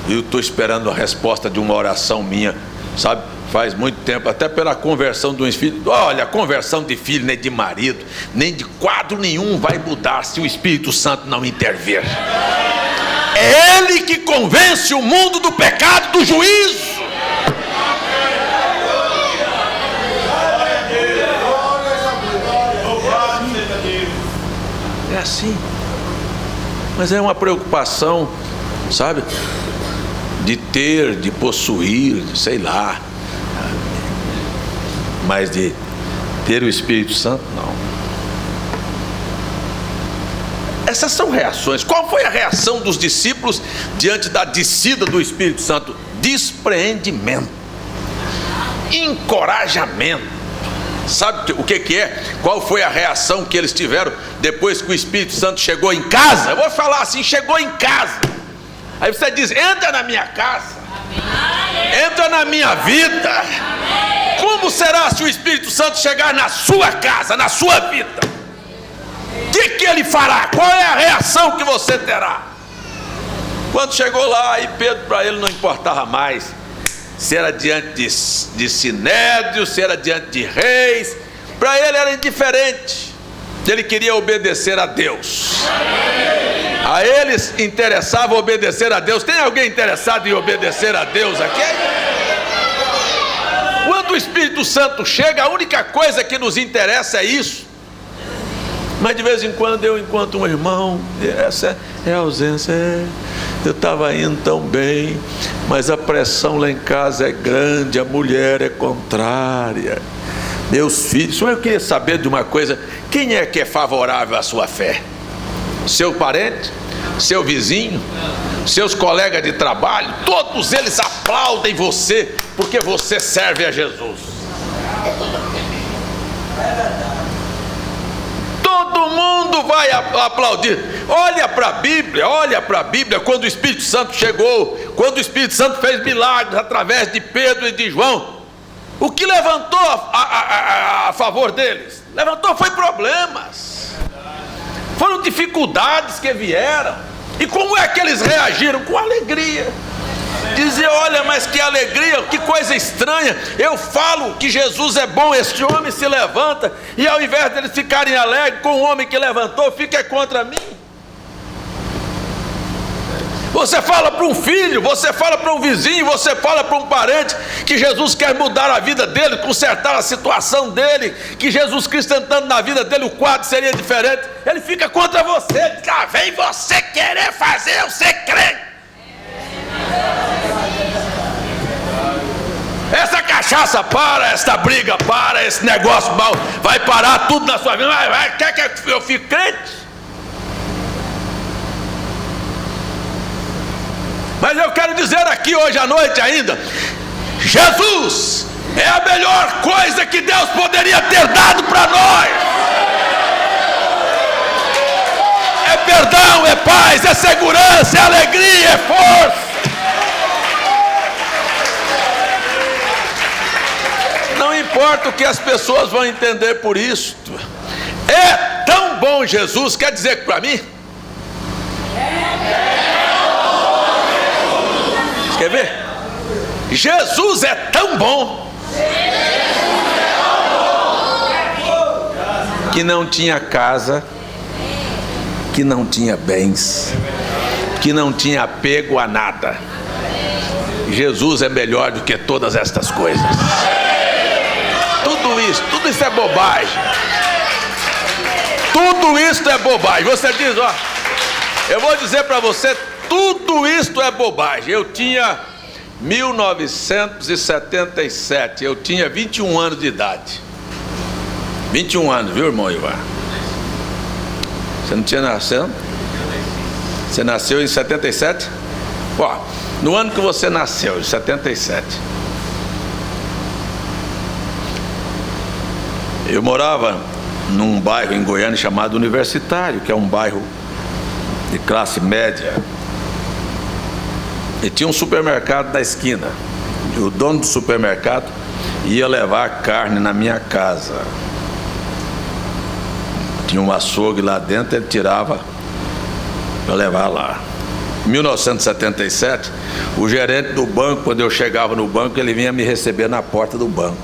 eu estou esperando a resposta de uma oração minha, sabe, faz muito tempo, até pela conversão de um filho. Olha, a conversão de filho, nem de marido, nem de quadro nenhum vai mudar se o Espírito Santo não intervir. É Ele que convence o mundo do pecado, do juízo. É assim. Mas é uma preocupação, sabe, de ter, de possuir, sei lá, mas de ter o Espírito Santo, não. Essas são reações. Qual foi a reação dos discípulos diante da descida do Espírito Santo? Despreendimento, encorajamento. Sabe o que é? Qual foi a reação que eles tiveram depois que o Espírito Santo chegou em casa? Eu vou falar assim: chegou em casa. Aí você diz: entra na minha casa, entra na minha vida. Como será se o Espírito Santo chegar na sua casa, na sua vida? O que ele fará? Qual é a reação que você terá? Quando chegou lá, aí Pedro, para ele não importava mais se era diante de sinédrio, se era diante de reis. Para ele era indiferente. Ele queria obedecer a Deus. A eles interessava obedecer a Deus. Tem alguém interessado em obedecer a Deus aqui? Quando o Espírito Santo chega, a única coisa que nos interessa é isso. Mas de vez em quando eu encontro um irmão, essa é a ausência. Eu estava indo tão bem, mas a pressão lá em casa é grande, a mulher é contrária, meus filhos. Eu queria saber de uma coisa: Quem é que é favorável à sua fé? Seu parente? Seu vizinho? Seus colegas de trabalho? Todos eles aplaudem você porque você serve a Jesus. Todo mundo vai aplaudir. Olha para a Bíblia, quando o Espírito Santo chegou, quando o Espírito Santo fez milagres através de Pedro e de João, o que levantou a favor deles? Levantou foi problemas, foram dificuldades que vieram. E como é que eles reagiram? Com alegria. Dizer, olha, mas que alegria, que coisa estranha. Eu falo que Jesus é bom, este homem se levanta, e ao invés deles ficarem alegres com o homem que levantou, fica contra mim. Você fala para um filho, você fala para um vizinho, você fala para um parente que Jesus quer mudar a vida dele, consertar a situação dele, que Jesus Cristo entrando na vida dele, o quadro seria diferente. Ele fica contra você, já vem você querer fazer eu ser crente. Essa cachaça para, essa briga para, esse negócio mal, vai parar tudo na sua vida. Quer que eu fique crente? Mas eu quero dizer aqui hoje à noite ainda, Jesus é a melhor coisa que Deus poderia ter dado para nós. É perdão, é paz, é segurança, é alegria, é força. Não importa o que as pessoas vão entender por isso. É tão bom Jesus, quer dizer para mim? Quer ver? Jesus é tão bom que não tinha casa, que não tinha bens, que não tinha apego a nada. Jesus é melhor do que todas estas coisas. Tudo isso é bobagem. Tudo isso é bobagem. Você diz, ó, eu vou dizer para você, tudo isto é bobagem. Eu tinha 1977, eu tinha 21 anos de idade. 21 anos, viu, irmão Ivan? Você não tinha nascido? Você nasceu em 77? Ó, no ano que você nasceu, em 77, eu morava num bairro em Goiânia chamado Universitário, que é um bairro de classe média. E tinha um supermercado na esquina. E o dono do supermercado ia levar carne na minha casa. Tinha um açougue lá dentro, ele tirava para levar lá. Em 1977, o gerente do banco, quando eu chegava no banco, ele vinha me receber na porta do banco.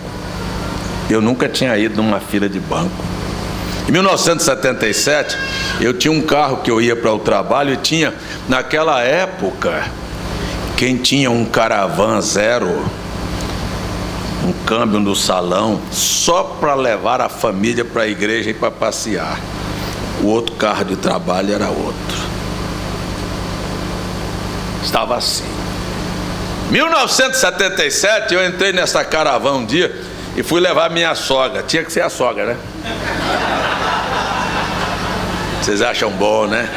Eu nunca tinha ido numa fila de banco. Em 1977, eu tinha um carro que eu ia para o trabalho e tinha, naquela época, quem tinha um Caravan zero, um câmbio no salão, só para levar a família para a igreja e para passear. O outro carro de trabalho era outro. Estava assim. 1977, eu entrei nessa Caravan um dia e fui levar minha sogra. Tinha que ser a sogra, né? Vocês acham bom, né?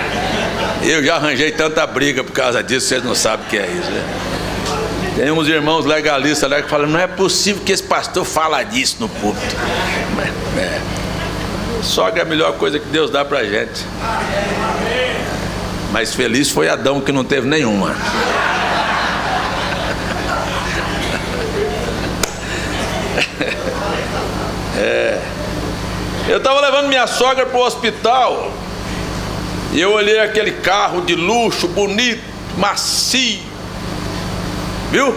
Eu já arranjei tanta briga por causa disso, vocês não sabem o que é isso, né? Tem uns irmãos legalistas lá que falam, não é possível que esse pastor fala disso no púlpito. Sogra é a melhor coisa que Deus dá pra gente. Mas feliz foi Adão que não teve nenhuma. Eu estava levando minha sogra para o hospital e eu olhei aquele carro de luxo, bonito, macio, viu?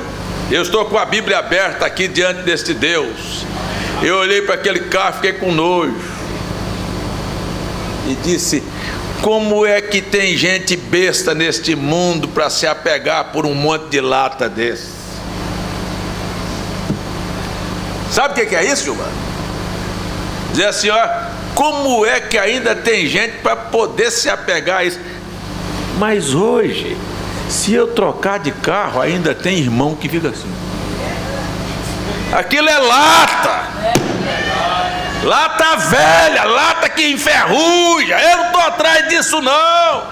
Eu estou com a Bíblia aberta aqui diante deste Deus. Eu olhei para aquele carro, fiquei com nojo e disse, como é que tem gente besta neste mundo para se apegar por um monte de lata desse? Sabe o que é isso, Gilmar? Dizer assim, ó, como é que ainda tem gente para poder se apegar a isso? Mas hoje, se eu trocar de carro, ainda tem irmão que fica assim. Aquilo é lata. Lata velha, lata que enferruja. Eu não estou atrás disso não.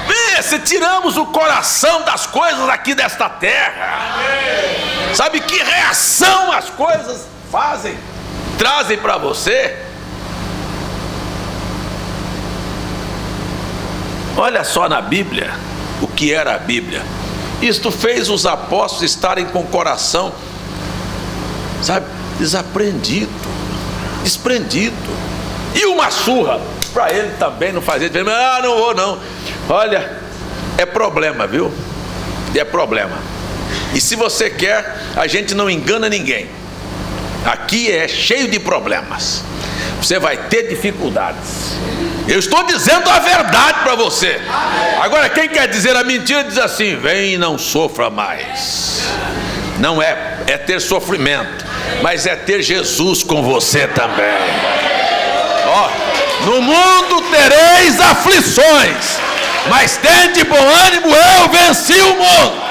Vê, se tiramos o coração das coisas aqui desta terra, sabe que reação as coisas fazem, trazem para você? Olha só na Bíblia o que era a Bíblia. Isto fez os apóstolos estarem com o coração, sabe, desaprendido, desprendido. E uma surra para ele também não fazer. Ah, não vou não. Olha, é problema, viu? É problema. E se você quer, a gente não engana ninguém. Aqui é cheio de problemas. Você vai ter dificuldades. Eu estou dizendo a verdade para você. Agora, quem quer dizer a mentira diz assim: vem e não sofra mais. Não é ter sofrimento, mas é ter Jesus com você também. Ó, no mundo tereis aflições, mas tende bom ânimo, eu venci o mundo.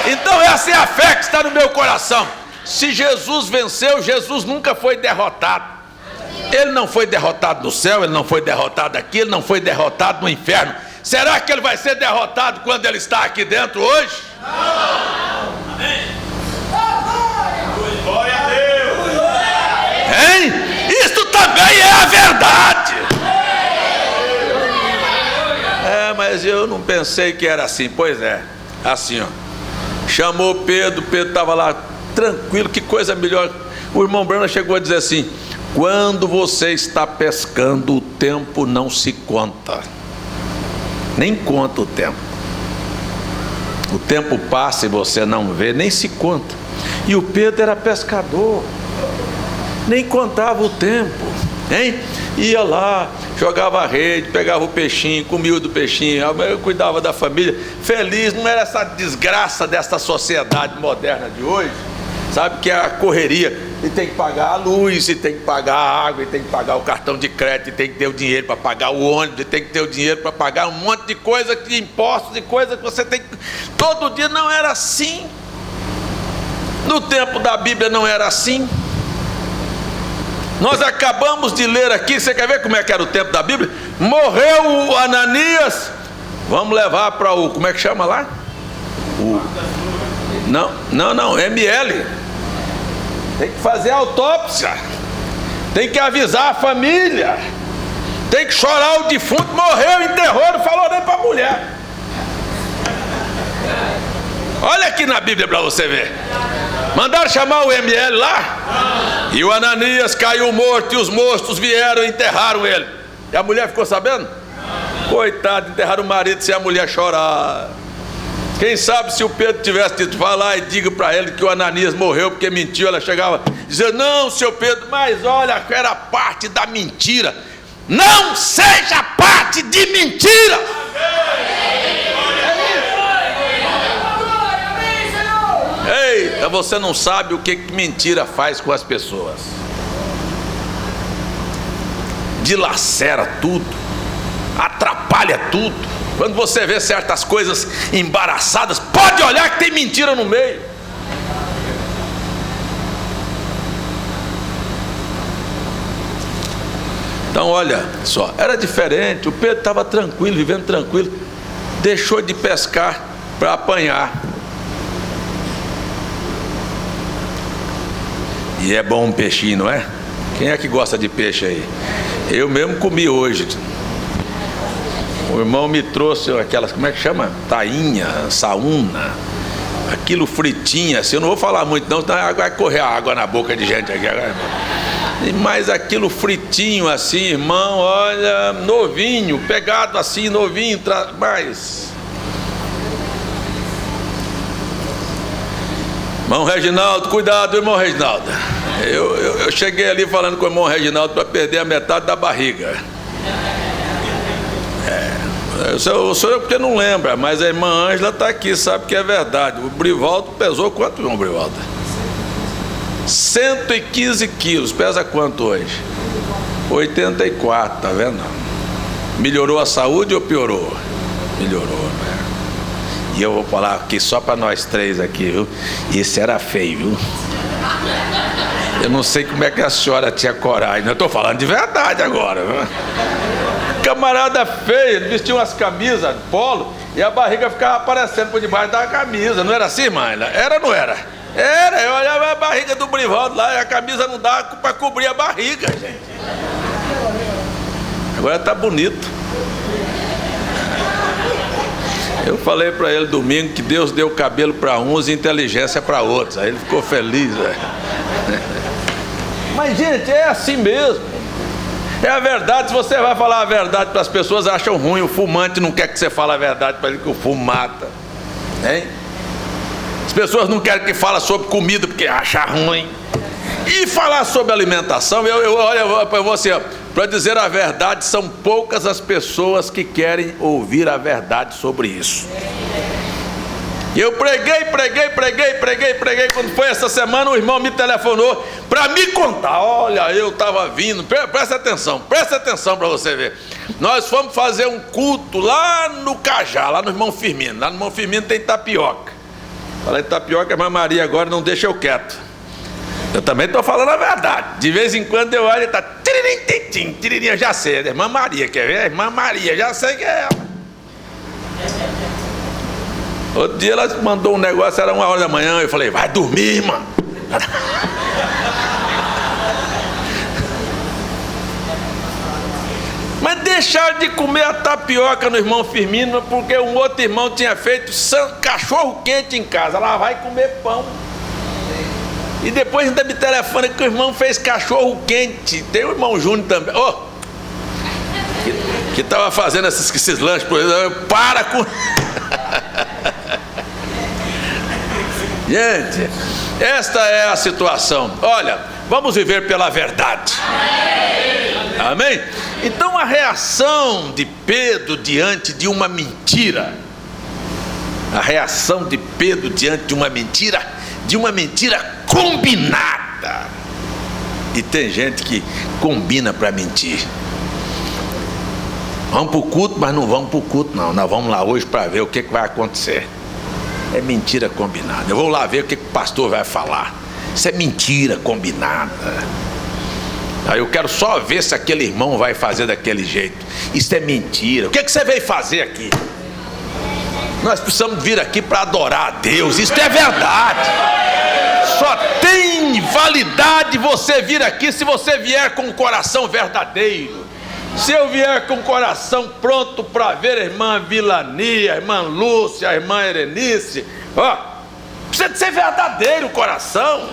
Então essa é a fé que está no meu coração. Se Jesus venceu, Jesus nunca foi derrotado. Ele não foi derrotado no céu, ele não foi derrotado aqui, ele não foi derrotado no inferno. Será que ele vai ser derrotado quando ele está aqui dentro hoje? Não. Amém. Glória a Deus. Hein? Isto também é a verdade. Mas eu não pensei que era assim. Pois é, assim, ó. Chamou Pedro, Pedro estava lá tranquilo, que coisa melhor. O irmão Brana chegou a dizer assim: quando você está pescando, o tempo não se conta. Nem conta o tempo. O tempo passa e você não vê, nem se conta. E o Pedro era pescador, nem contava o tempo, hein? Ia lá, jogava a rede, pegava o peixinho, comia o do peixinho, eu cuidava da família, feliz. Não era essa desgraça dessa sociedade moderna de hoje, sabe, que é a correria, e tem que pagar a luz, e tem que pagar a água, e tem que pagar o cartão de crédito, e tem que ter o dinheiro para pagar o ônibus, e tem que ter o dinheiro para pagar um monte de coisa, de impostos e coisas que você tem que... Todo dia não era assim. No tempo da Bíblia não era assim. Nós acabamos de ler aqui, você quer ver como é que era o tempo da Bíblia? Morreu o Ananias, vamos levar para o, como é que chama lá? Não, ML. Tem que fazer autópsia, tem que avisar a família, tem que chorar o defunto. Morreu, enterrou, não falou nem para a mulher. Olha aqui na Bíblia para você ver. Mandaram chamar o ML lá, e o Ananias caiu morto, e os monstros vieram e enterraram ele. E a mulher ficou sabendo? Coitado, enterraram o marido sem a mulher chorar. Quem sabe se o Pedro tivesse dito: vá lá e diga para ele que o Ananias morreu porque mentiu. Ela chegava dizendo: não, seu Pedro, mas olha, era parte da mentira. Não seja parte de mentira. Eita, você não sabe o que mentira faz com as pessoas. Dilacera tudo, atrapalha tudo. Quando você vê certas coisas embaraçadas, pode olhar que tem mentira no meio. Então olha só, era diferente. O Pedro estava tranquilo, vivendo tranquilo, deixou de pescar para apanhar. E é bom um peixinho, não é? Quem é que gosta de peixe aí? Eu mesmo comi hoje. O irmão me trouxe aquelas, como é que chama? Tainha, saúna, aquilo fritinha, assim. Eu não vou falar muito não, senão vai correr a água na boca de gente aqui agora, irmão. Mas aquilo fritinho assim, irmão, olha, novinho, pegado assim, novinho, mas... Irmão Reginaldo, cuidado, irmão Reginaldo. Eu cheguei ali falando com o irmão Reginaldo para perder a metade da barriga. O senhor é porque não lembra, mas a irmã Ângela está aqui, sabe que é verdade. O Brivaldo pesou quanto, irmão Brivaldo? 115 quilos, pesa quanto hoje? 84, tá vendo? Melhorou a saúde ou piorou? Melhorou, né? E eu vou falar aqui só para nós três aqui, viu? Esse era feio, viu? Eu não sei como é que a senhora tinha coragem. Eu estou falando de verdade agora, viu? Camarada feio, vestia umas camisas de polo e a barriga ficava aparecendo por debaixo da camisa. Não era assim, mãe? Era ou não era? Era, eu olhava a barriga do Brivaldo lá e a camisa não dava para cobrir a barriga, gente. Agora tá bonito. Eu falei para ele domingo que Deus deu cabelo para uns e inteligência para outros. Aí ele ficou feliz, velho. Mas, gente, é assim mesmo. É a verdade. Se você vai falar a verdade para as pessoas, acham ruim. O fumante não quer que você fale a verdade para ele, que o fumo mata. Hein? As pessoas não querem que fale sobre comida porque acham ruim. E falar sobre alimentação, olha para você, para dizer a verdade, são poucas as pessoas que querem ouvir a verdade sobre isso. Eu preguei. Quando foi essa semana, o irmão me telefonou para me contar. Olha, eu estava vindo, presta atenção para você ver. Nós fomos fazer um culto lá no Cajá, lá no irmão Firmino. Lá no irmão Firmino tem tapioca. Falei tapioca, mas Maria agora não deixa eu quieto. Eu também estou falando a verdade. De vez em quando eu olho e está tiririm, eu já sei, é a irmã Maria, quer ver? A irmã Maria, já sei que é ela. Outro dia ela mandou um negócio, era 1h da manhã, eu falei, vai dormir, irmã. Mas deixaram de comer a tapioca no irmão Firmino, porque um outro irmão tinha feito cachorro quente em casa, lá vai comer pão. E depois ainda me telefona que o irmão fez cachorro quente. Tem o irmão Júnior também, que estava fazendo esses lanches, para com... Gente, esta é a situação. Olha, vamos viver pela verdade. Amém? Então a reação de Pedro diante de uma mentira, combinada. E tem gente que combina para mentir. Vamos para o culto, mas não vamos para o culto não. Nós vamos lá hoje para ver o que vai acontecer. É mentira combinada. Eu vou lá ver o que o pastor vai falar. Isso é mentira combinada. Aí eu quero só ver se aquele irmão vai fazer daquele jeito. Isso é mentira. O que você veio fazer aqui? Nós precisamos vir aqui para adorar a Deus. Isso é verdade. Só tem validade você vir aqui se você vier com um coração verdadeiro. Se eu vier com o coração pronto para ver a irmã Vilani, a irmã Lúcia, a irmã Erenice, precisa de ser verdadeiro o coração.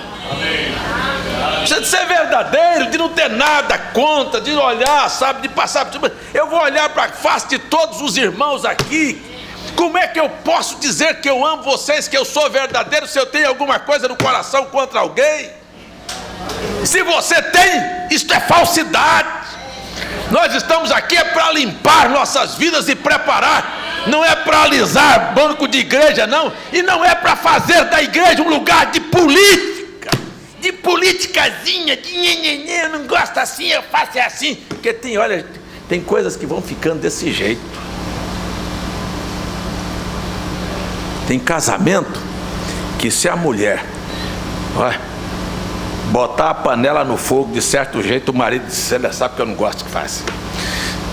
Precisa de ser verdadeiro, de não ter nada contra, de olhar, sabe, de passar. Eu vou olhar para a face de todos os irmãos aqui. Como é que eu posso dizer que eu amo vocês, que eu sou verdadeiro, se eu tenho alguma coisa no coração contra alguém? Se você tem, isto é falsidade. Nós estamos aqui para limpar nossas vidas e preparar. Não é para alisar banco de igreja, não. E não é para fazer da igreja um lugar de política, de politicazinha, de nhenhenhê, eu não gosto assim, eu faço assim. Porque tem coisas que vão ficando desse jeito. Tem casamento que se a mulher botar a panela no fogo de certo jeito, o marido diz, você sabe que eu não gosto que faz.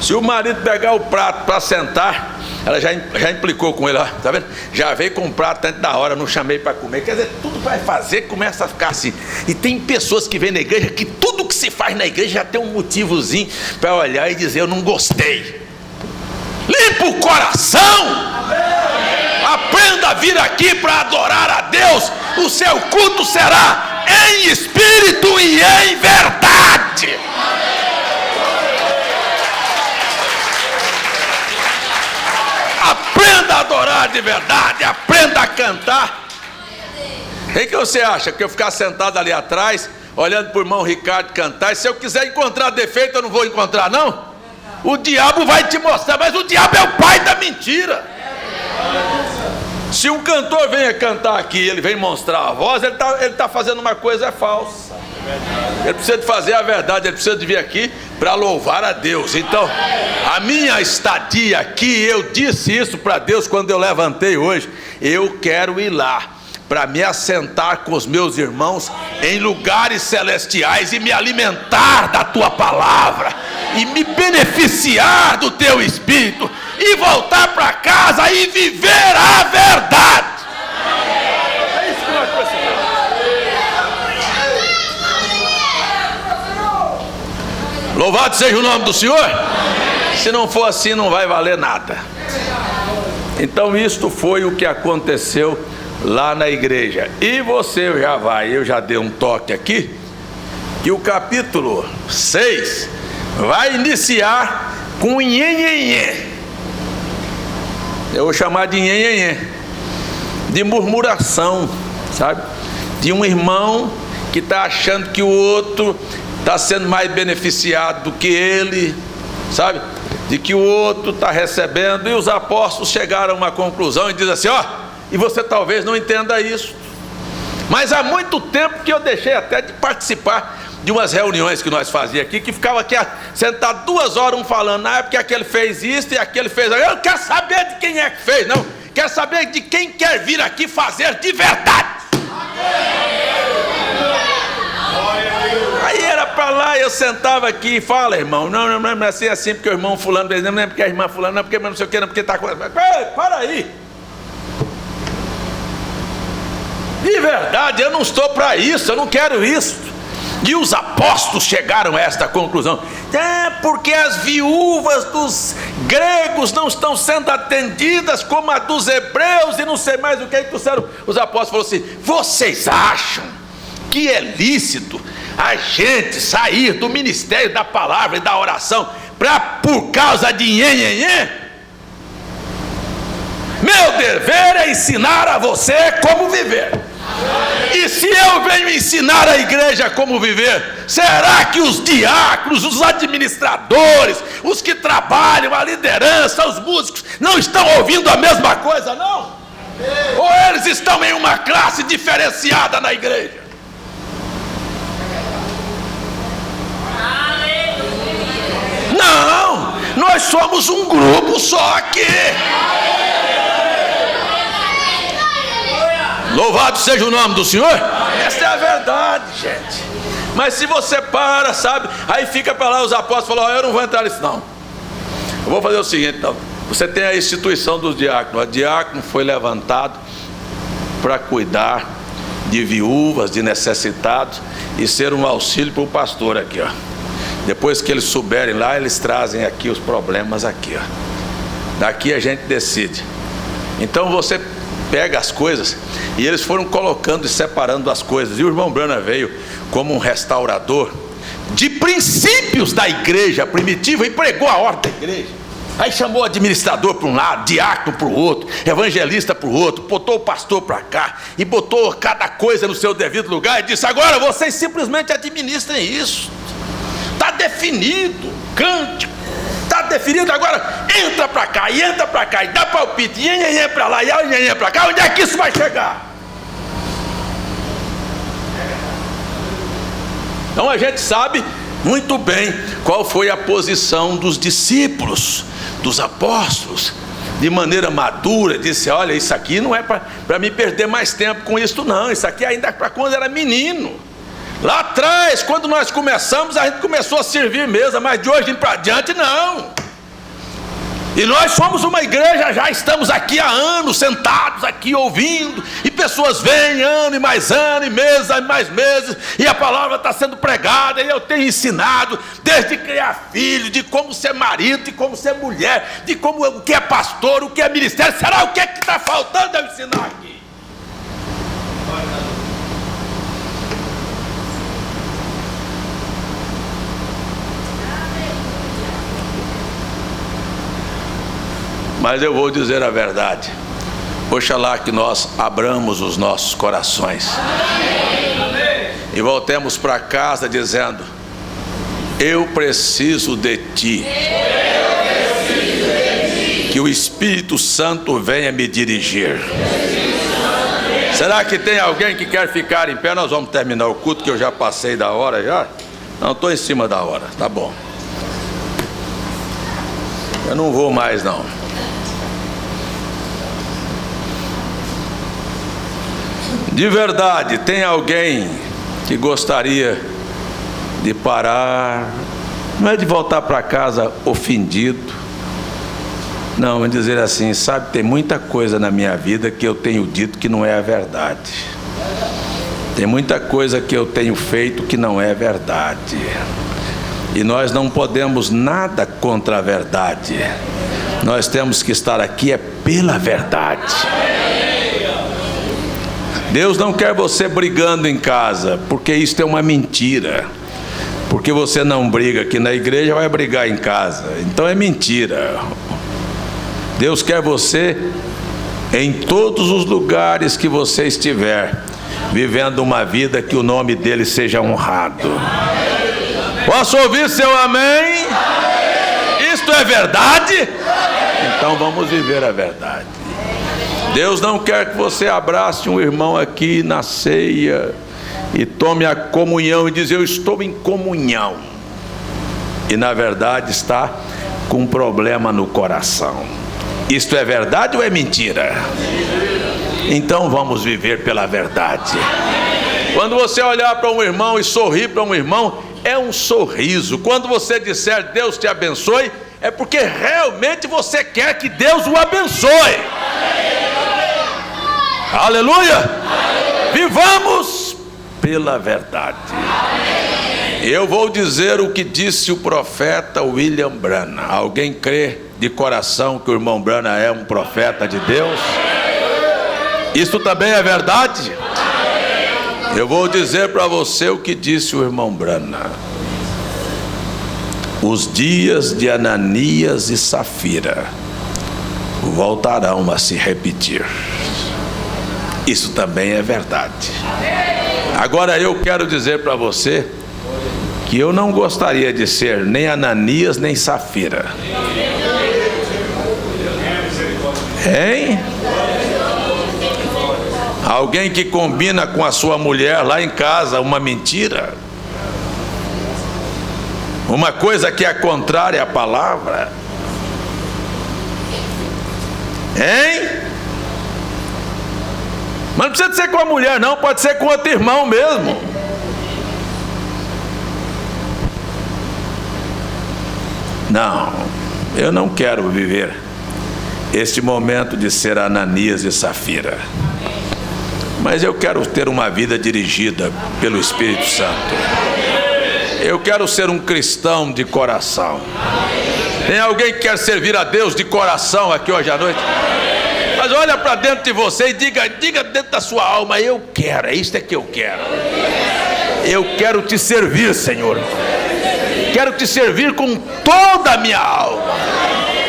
Se o marido pegar o prato para sentar, ela já implicou com ele, tá vendo? Já veio com o prato antes da hora, não chamei para comer. Quer dizer, tudo vai fazer, começa a ficar assim. E tem pessoas que vêm na igreja, que tudo que se faz na igreja já tem um motivozinho para olhar e dizer, eu não gostei. Limpa o coração. Aprenda a vir aqui para adorar a Deus. O seu culto será em espírito e em verdade. Aprenda a adorar de verdade. Aprenda a cantar. O que você acha? Que eu ficar sentado ali atrás, olhando para o irmão Ricardo cantar, e se eu quiser encontrar defeito, eu não vou encontrar, não? O diabo vai te mostrar, mas o diabo é o pai da mentira. Se um cantor vem cantar aqui, ele vem mostrar a voz, ele está fazendo uma coisa falsa. Ele precisa de fazer a verdade, ele precisa de vir aqui para louvar a Deus. Então, a minha estadia aqui, eu disse isso para Deus quando eu levantei hoje. Eu quero ir lá para me assentar com os meus irmãos em lugares celestiais e me alimentar da tua palavra e me beneficiar do teu Espírito e voltar para casa e viver a verdade. É isso que nós precisamos. Louvado seja o nome do Senhor. Se não for assim, não vai valer nada. Então isto foi o que aconteceu lá na igreja. E você eu já dei um toque aqui, que o capítulo 6 vai iniciar com nhenhenhê. Eu vou chamar de nhenhenhê, de murmuração, sabe? De um irmão que está achando que o outro está sendo mais beneficiado do que ele, sabe? De que o outro está recebendo. E os apóstolos chegaram a uma conclusão e dizem assim: ó, e você talvez não entenda isso, mas há muito tempo que eu deixei até de participar de umas reuniões que nós fazíamos aqui, que ficava aqui sentado 2 horas um falando, é porque aquele fez isso e aquele fez aquilo. Eu não quero saber de quem é que fez, não. Quero saber de quem quer vir aqui fazer de verdade. Aí era para lá, eu sentava aqui e fala, irmão, não é assim, porque o irmão fulano, não é porque a irmã fulano, não é porque não sei o que, não é porque está com... Para aí. De verdade, eu não estou para isso, eu não quero isso. E os apóstolos chegaram a esta conclusão: porque as viúvas dos gregos não estão sendo atendidas como a dos hebreus, e não sei mais o que. Aí os apóstolos falaram assim: vocês acham que é lícito a gente sair do ministério da palavra e da oração por causa de nhenhenhê? Meu dever é ensinar a você como viver. E se eu venho ensinar a igreja como viver, será que os diáconos, os administradores, os que trabalham, a liderança, os músicos, não estão ouvindo a mesma coisa, não? Ou eles estão em uma classe diferenciada na igreja? Não, nós somos um grupo só aqui. Louvado seja o nome do Senhor. Essa é a verdade, gente. Mas se você para, sabe, aí fica para lá, os apóstolos falam: eu não vou entrar nisso não. Eu vou fazer o seguinte, então. Você tem a instituição dos diáconos. O diácono foi levantado para cuidar de viúvas, de necessitados, e ser um auxílio para o pastor aqui, ó. Depois que eles souberem lá, eles trazem aqui os problemas aqui, ó. Daqui a gente decide. Então você pega as coisas, e eles foram colocando e separando as coisas. E o irmão Brana veio como um restaurador de princípios da igreja primitiva e pregou a ordem da igreja. Aí chamou o administrador para um lado, diácono para o outro, evangelista para o outro, botou o pastor para cá e botou cada coisa no seu devido lugar e disse: agora vocês simplesmente administrem isso. Está definido, cântico, está definido. Agora entra para cá e entra para cá e dá palpite, nhenhenhê para lá e nhenhenhê para cá. Onde é que isso vai chegar? Então a gente sabe muito bem qual foi a posição dos discípulos, dos apóstolos. De maneira madura, disse: olha, isso aqui não é para me perder mais tempo com isso não. Isso aqui ainda é para quando era menino. Lá atrás, quando nós começamos, a gente começou a servir mesa, mas de hoje para diante não. E nós somos uma igreja, já estamos aqui há anos, sentados aqui ouvindo, e pessoas vêm ano e meses e mais meses, e a palavra está sendo pregada, e eu tenho ensinado desde criar filho, de como ser marido, de como ser mulher, de como o que é pastor, o que é ministério. Será o que é que está faltando eu ensinar aqui? Mas eu vou dizer a verdade. Oxalá que nós abramos os nossos corações. E voltemos para casa dizendo: eu preciso de ti. Que o Espírito Santo venha me dirigir. Será que tem alguém que quer ficar em pé? Nós vamos terminar o culto, que eu já passei da hora já. Não, estou em cima da hora, tá bom. Eu não vou mais não. De verdade, tem alguém que gostaria de parar, não é de voltar para casa ofendido, não, é dizer assim, sabe, tem muita coisa na minha vida que eu tenho dito que não é a verdade. Tem muita coisa que eu tenho feito que não é verdade. E nós não podemos nada contra a verdade. Nós temos que estar aqui pela verdade. Deus não quer você brigando em casa, porque isso é uma mentira. Porque você não briga aqui na igreja, vai brigar em casa. Então é mentira. Deus quer você em todos os lugares que você estiver, vivendo uma vida que o nome dele seja honrado. Posso ouvir seu amém? Isto é verdade? Então vamos viver a verdade. Deus não quer que você abrace um irmão aqui na ceia e tome a comunhão e diz, eu estou em comunhão, e na verdade está com um problema no coração. Isto é verdade ou é mentira? Então vamos viver pela verdade. Quando você olhar para um irmão e sorrir para um irmão, é um sorriso. Quando você disser Deus te abençoe, é porque realmente você quer que Deus o abençoe. Aleluia! Vivamos pela verdade. Eu vou dizer o que disse o profeta William Branham. Alguém crê de coração que o irmão Branham é um profeta de Deus? Isso também é verdade? Eu vou dizer para você o que disse o irmão Branham. Os dias de Ananias e Safira voltarão a se repetir. Isso também é verdade. Agora eu quero dizer para você que eu não gostaria de ser nem Ananias nem Safira. Hein? Alguém que combina com a sua mulher lá em casa uma mentira, uma coisa que é contrária à palavra. Hein? Mas não precisa ser com a mulher não, pode ser com outro irmão mesmo. Não, eu não quero viver este momento de ser Ananias e Safira, mas eu quero ter uma vida dirigida pelo Espírito Santo. Eu quero ser um cristão de coração. Tem alguém que quer servir a Deus de coração aqui hoje à noite? Mas olha para dentro de você e diga dentro da sua alma, eu quero, é isto que eu quero. Eu quero te servir, Senhor. Quero te servir com toda a minha alma,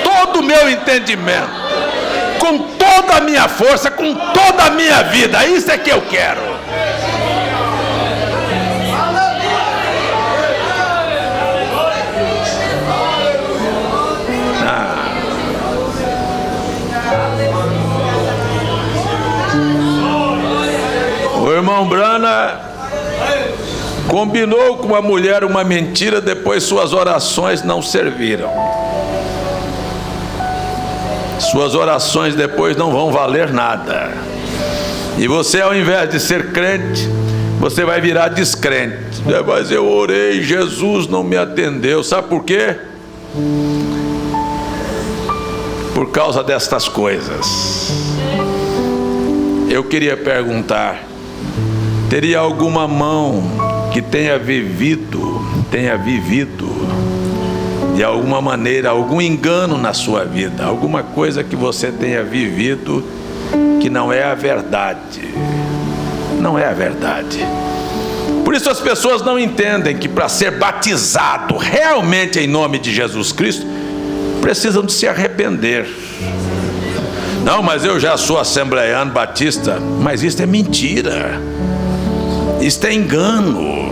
todo o meu entendimento, com toda a minha força, com toda a minha vida. Isso é que eu quero. O irmão Branham combinou com a mulher uma mentira, depois suas orações não serviram. Suas orações depois não vão valer nada. E você, ao invés de ser crente, você vai virar descrente. Mas eu orei, Jesus não me atendeu. Sabe por quê? Por causa destas coisas. Eu queria perguntar, teria alguma mão que tenha vivido de alguma maneira algum engano na sua vida, alguma coisa que você tenha vivido que não é a verdade? Não é a verdade. Por isso as pessoas não entendem que para ser batizado realmente em nome de Jesus Cristo, precisam de se arrepender. Não, mas eu já sou assembleiano batista. Mas isso é mentira. Isto é engano.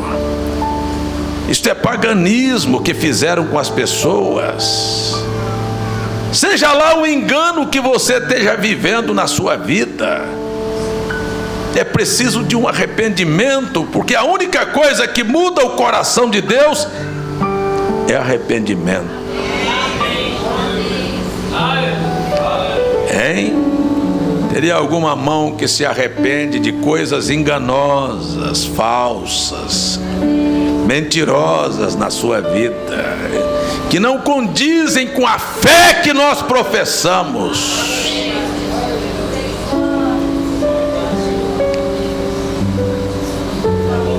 Isto é paganismo que fizeram com as pessoas. Seja lá o engano que você esteja vivendo na sua vida, É preciso de um arrependimento, porque a única coisa que muda o coração de Deus é arrependimento. Hein? Teria alguma mão que se arrepende de coisas enganosas, falsas, mentirosas na sua vida, que não condizem com a fé que nós professamos?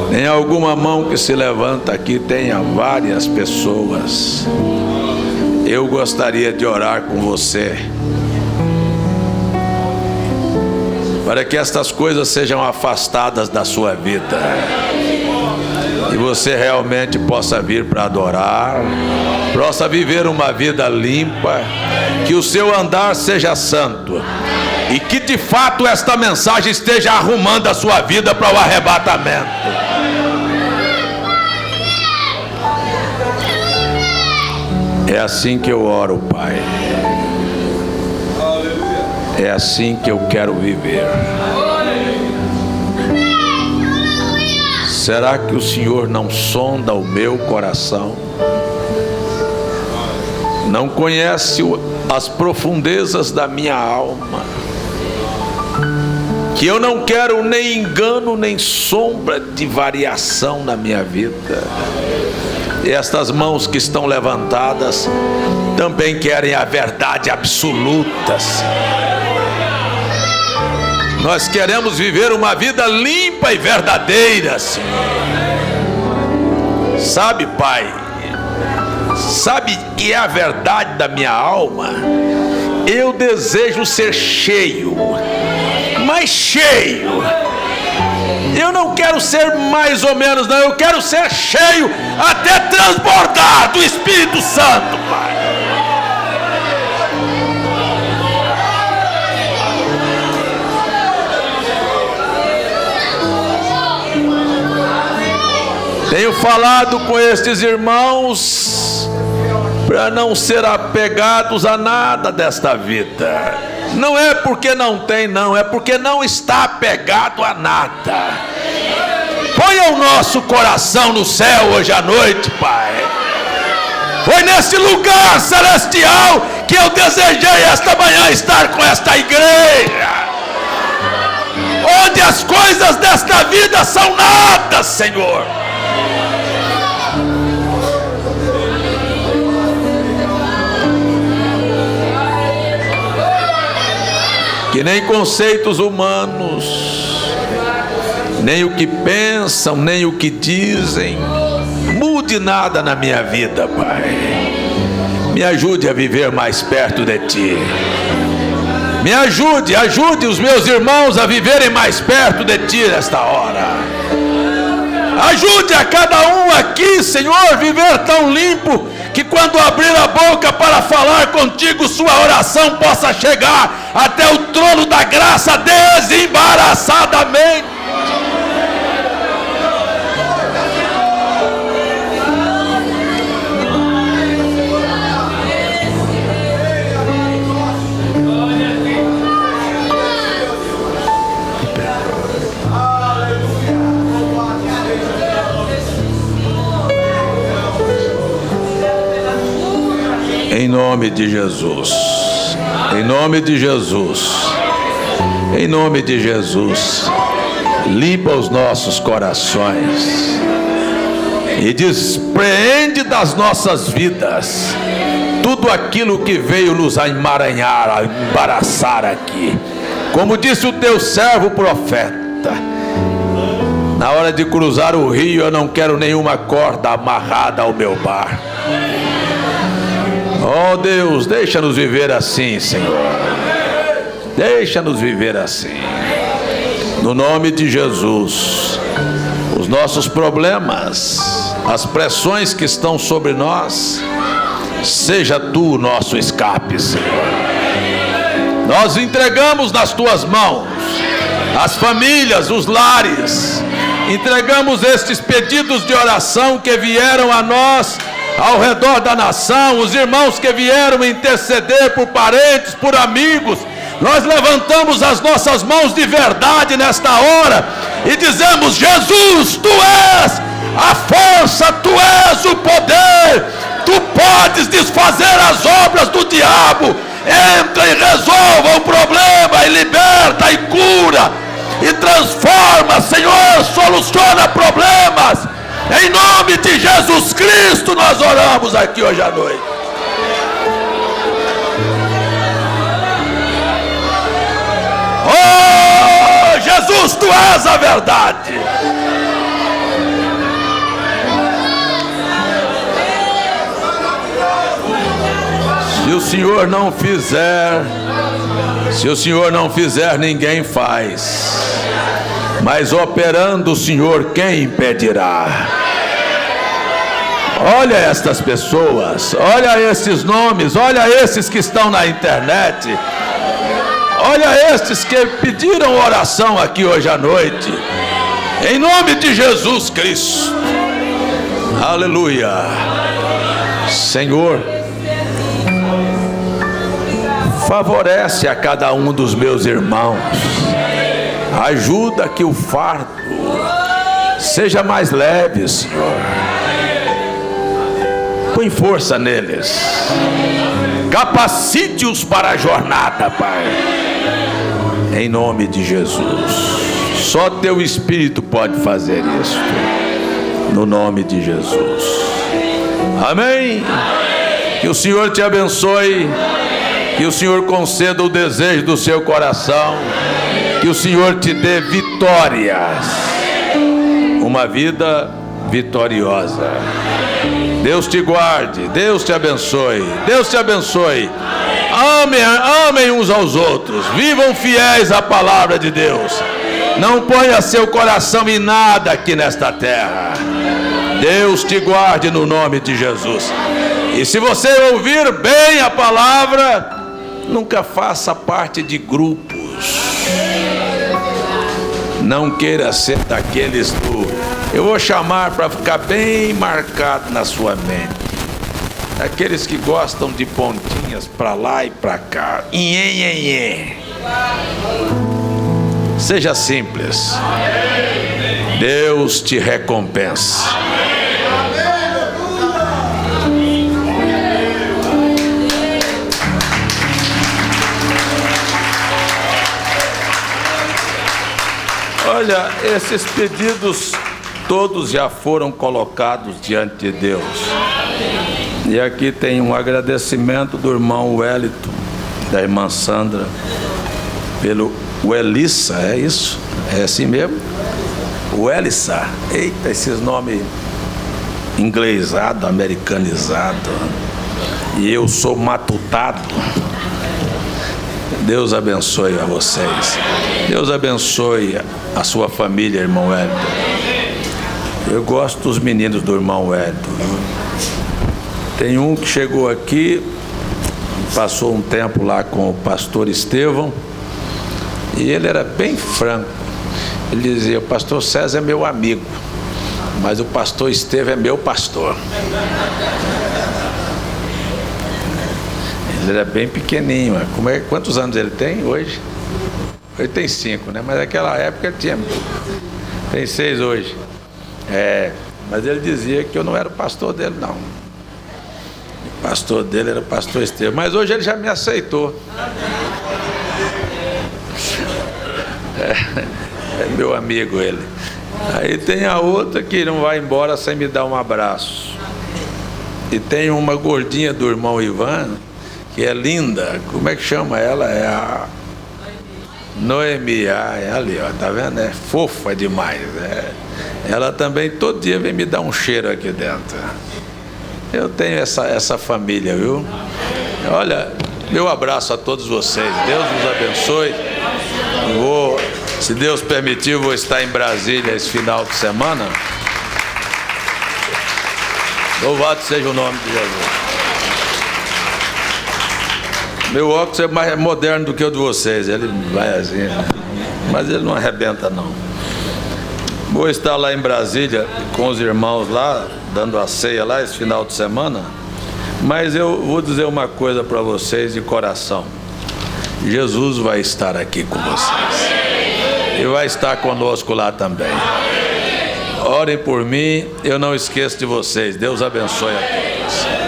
Tem alguma mão que se levanta aqui? Tenha várias pessoas. Eu gostaria de orar com você, para que estas coisas sejam afastadas da sua vida e você realmente possa vir para adorar, possa viver uma vida limpa, que o seu andar seja santo e que de fato esta mensagem esteja arrumando a sua vida para o arrebatamento. É assim que eu oro, Pai. É assim que eu quero viver. Será que o Senhor não sonda o meu coração? Não conhece as profundezas da minha alma? Que eu não quero nem engano, nem sombra de variação na minha vida. E estas mãos que estão levantadas também querem a verdade absoluta, Senhor. Nós queremos viver uma vida limpa e verdadeira, Senhor. Sabe, Pai, sabe que é a verdade da minha alma? Eu desejo ser cheio, mas cheio. Eu não quero ser mais ou menos, não. Eu quero ser cheio até transbordar do Espírito Santo, Pai. Tenho falado com estes irmãos para não ser apegados a nada desta vida. Não é porque não tem, não, é porque não está apegado a nada. Ponha o nosso coração no céu hoje à noite, Pai. Foi nesse lugar celestial que eu desejei esta manhã estar com esta igreja, onde as coisas desta vida são nada, Senhor. Que nem conceitos humanos, nem o que pensam, nem o que dizem, mude nada na minha vida, Pai. Me ajude a viver mais perto de Ti. Me ajude os meus irmãos a viverem mais perto de Ti nesta hora. Ajude a cada um aqui, Senhor, viver tão limpo que quando abrir a boca para falar contigo, sua oração possa chegar até o trono da graça desembaraçadamente. Em nome de Jesus, em nome de Jesus, em nome de Jesus, limpa os nossos corações e despreende das nossas vidas tudo aquilo que veio nos emaranhar, embaraçar aqui. Como disse o teu servo profeta, na hora de cruzar o rio eu não quero nenhuma corda amarrada ao meu barco. Oh Deus, deixa-nos viver assim, Senhor. Deixa-nos viver assim. No nome de Jesus, os nossos problemas, as pressões que estão sobre nós, seja Tu o nosso escape, Senhor. Nós entregamos nas Tuas mãos as famílias, os lares. Entregamos estes pedidos de oração que vieram a nós ao redor da nação, os irmãos que vieram interceder por parentes, por amigos, Nós levantamos as nossas mãos de verdade nesta hora e dizemos: Jesus, Tu és a força, Tu és o poder, Tu podes desfazer as obras do diabo. Entra e resolva o problema, e liberta e cura e transforma, Senhor, soluciona problemas. Em nome de Jesus Cristo nós oramos aqui hoje à noite. Oh, Jesus, Tu és a verdade. Se o Senhor não fizer, ninguém faz. Mas operando o Senhor, quem impedirá? Olha estas pessoas, olha esses nomes, olha esses que estão na internet, olha estes que pediram oração aqui hoje à noite, em nome de Jesus Cristo. Aleluia. Senhor, favorece a cada um dos meus irmãos, ajuda que o fardo seja mais leve, Senhor. Põe força neles, capacite-os para a jornada, Pai, em nome de Jesus. Só Teu Espírito pode fazer isso, no nome de Jesus. Amém. Que o Senhor te abençoe, que o Senhor conceda o desejo do seu coração, que o Senhor te dê vitórias, uma vida vitoriosa. Deus te guarde, Deus te abençoe, Deus te abençoe. Amem uns aos outros, vivam fiéis à palavra de Deus. Não ponha seu coração em nada aqui nesta terra. Deus te guarde no nome de Jesus. E se você ouvir bem a palavra, nunca faça parte de grupos. Não queira ser daqueles eu vou chamar para ficar bem marcado na sua mente, aqueles que gostam de pontinhas para lá e para cá. Seja simples. Deus te recompensa. Olha, esses pedidos todos já foram colocados diante de Deus. E aqui tem um agradecimento do irmão Wellington, da irmã Sandra, pelo Welissa, é isso? É assim mesmo? Welissa. Eita, esses nomes inglesados, americanizados. E eu sou matutado. Deus abençoe a vocês. Deus abençoe a sua família, irmão Wellington. Eu gosto dos meninos do irmão Wellington. Tem um que chegou aqui, passou um tempo lá com o pastor Estevão, e ele era bem franco. Ele dizia: o pastor César é meu amigo, mas o pastor Estevão é meu pastor. Ele era bem pequenininho. Quantos anos ele tem hoje? Ele tem 5, né? Mas naquela época ele tem 6 hoje. Mas ele dizia que eu não era o pastor dele, não. O pastor dele era o pastor Estevão. Mas hoje ele já me aceitou. É meu amigo ele. Aí tem a outra que não vai embora sem me dar um abraço. E tem uma gordinha do irmão Ivan, que é linda. Como é que chama ela? É a Noemi. É ali, ó, tá vendo? É fofa demais. Ela também todo dia vem me dar um cheiro aqui dentro. Eu tenho essa família, viu? Olha, meu abraço a todos vocês. Deus nos abençoe. Se Deus permitir, vou estar em Brasília esse final de semana. Louvado seja o nome de Jesus. Meu óculos é mais moderno do que o de vocês. Ele vai assim, mas ele não arrebenta, não. Vou estar lá em Brasília com os irmãos lá, dando a ceia lá esse final de semana. Mas eu vou dizer uma coisa para vocês de coração. Jesus vai estar aqui com vocês. E vai estar conosco lá também. Orem por mim, eu não esqueço de vocês. Deus abençoe a todos.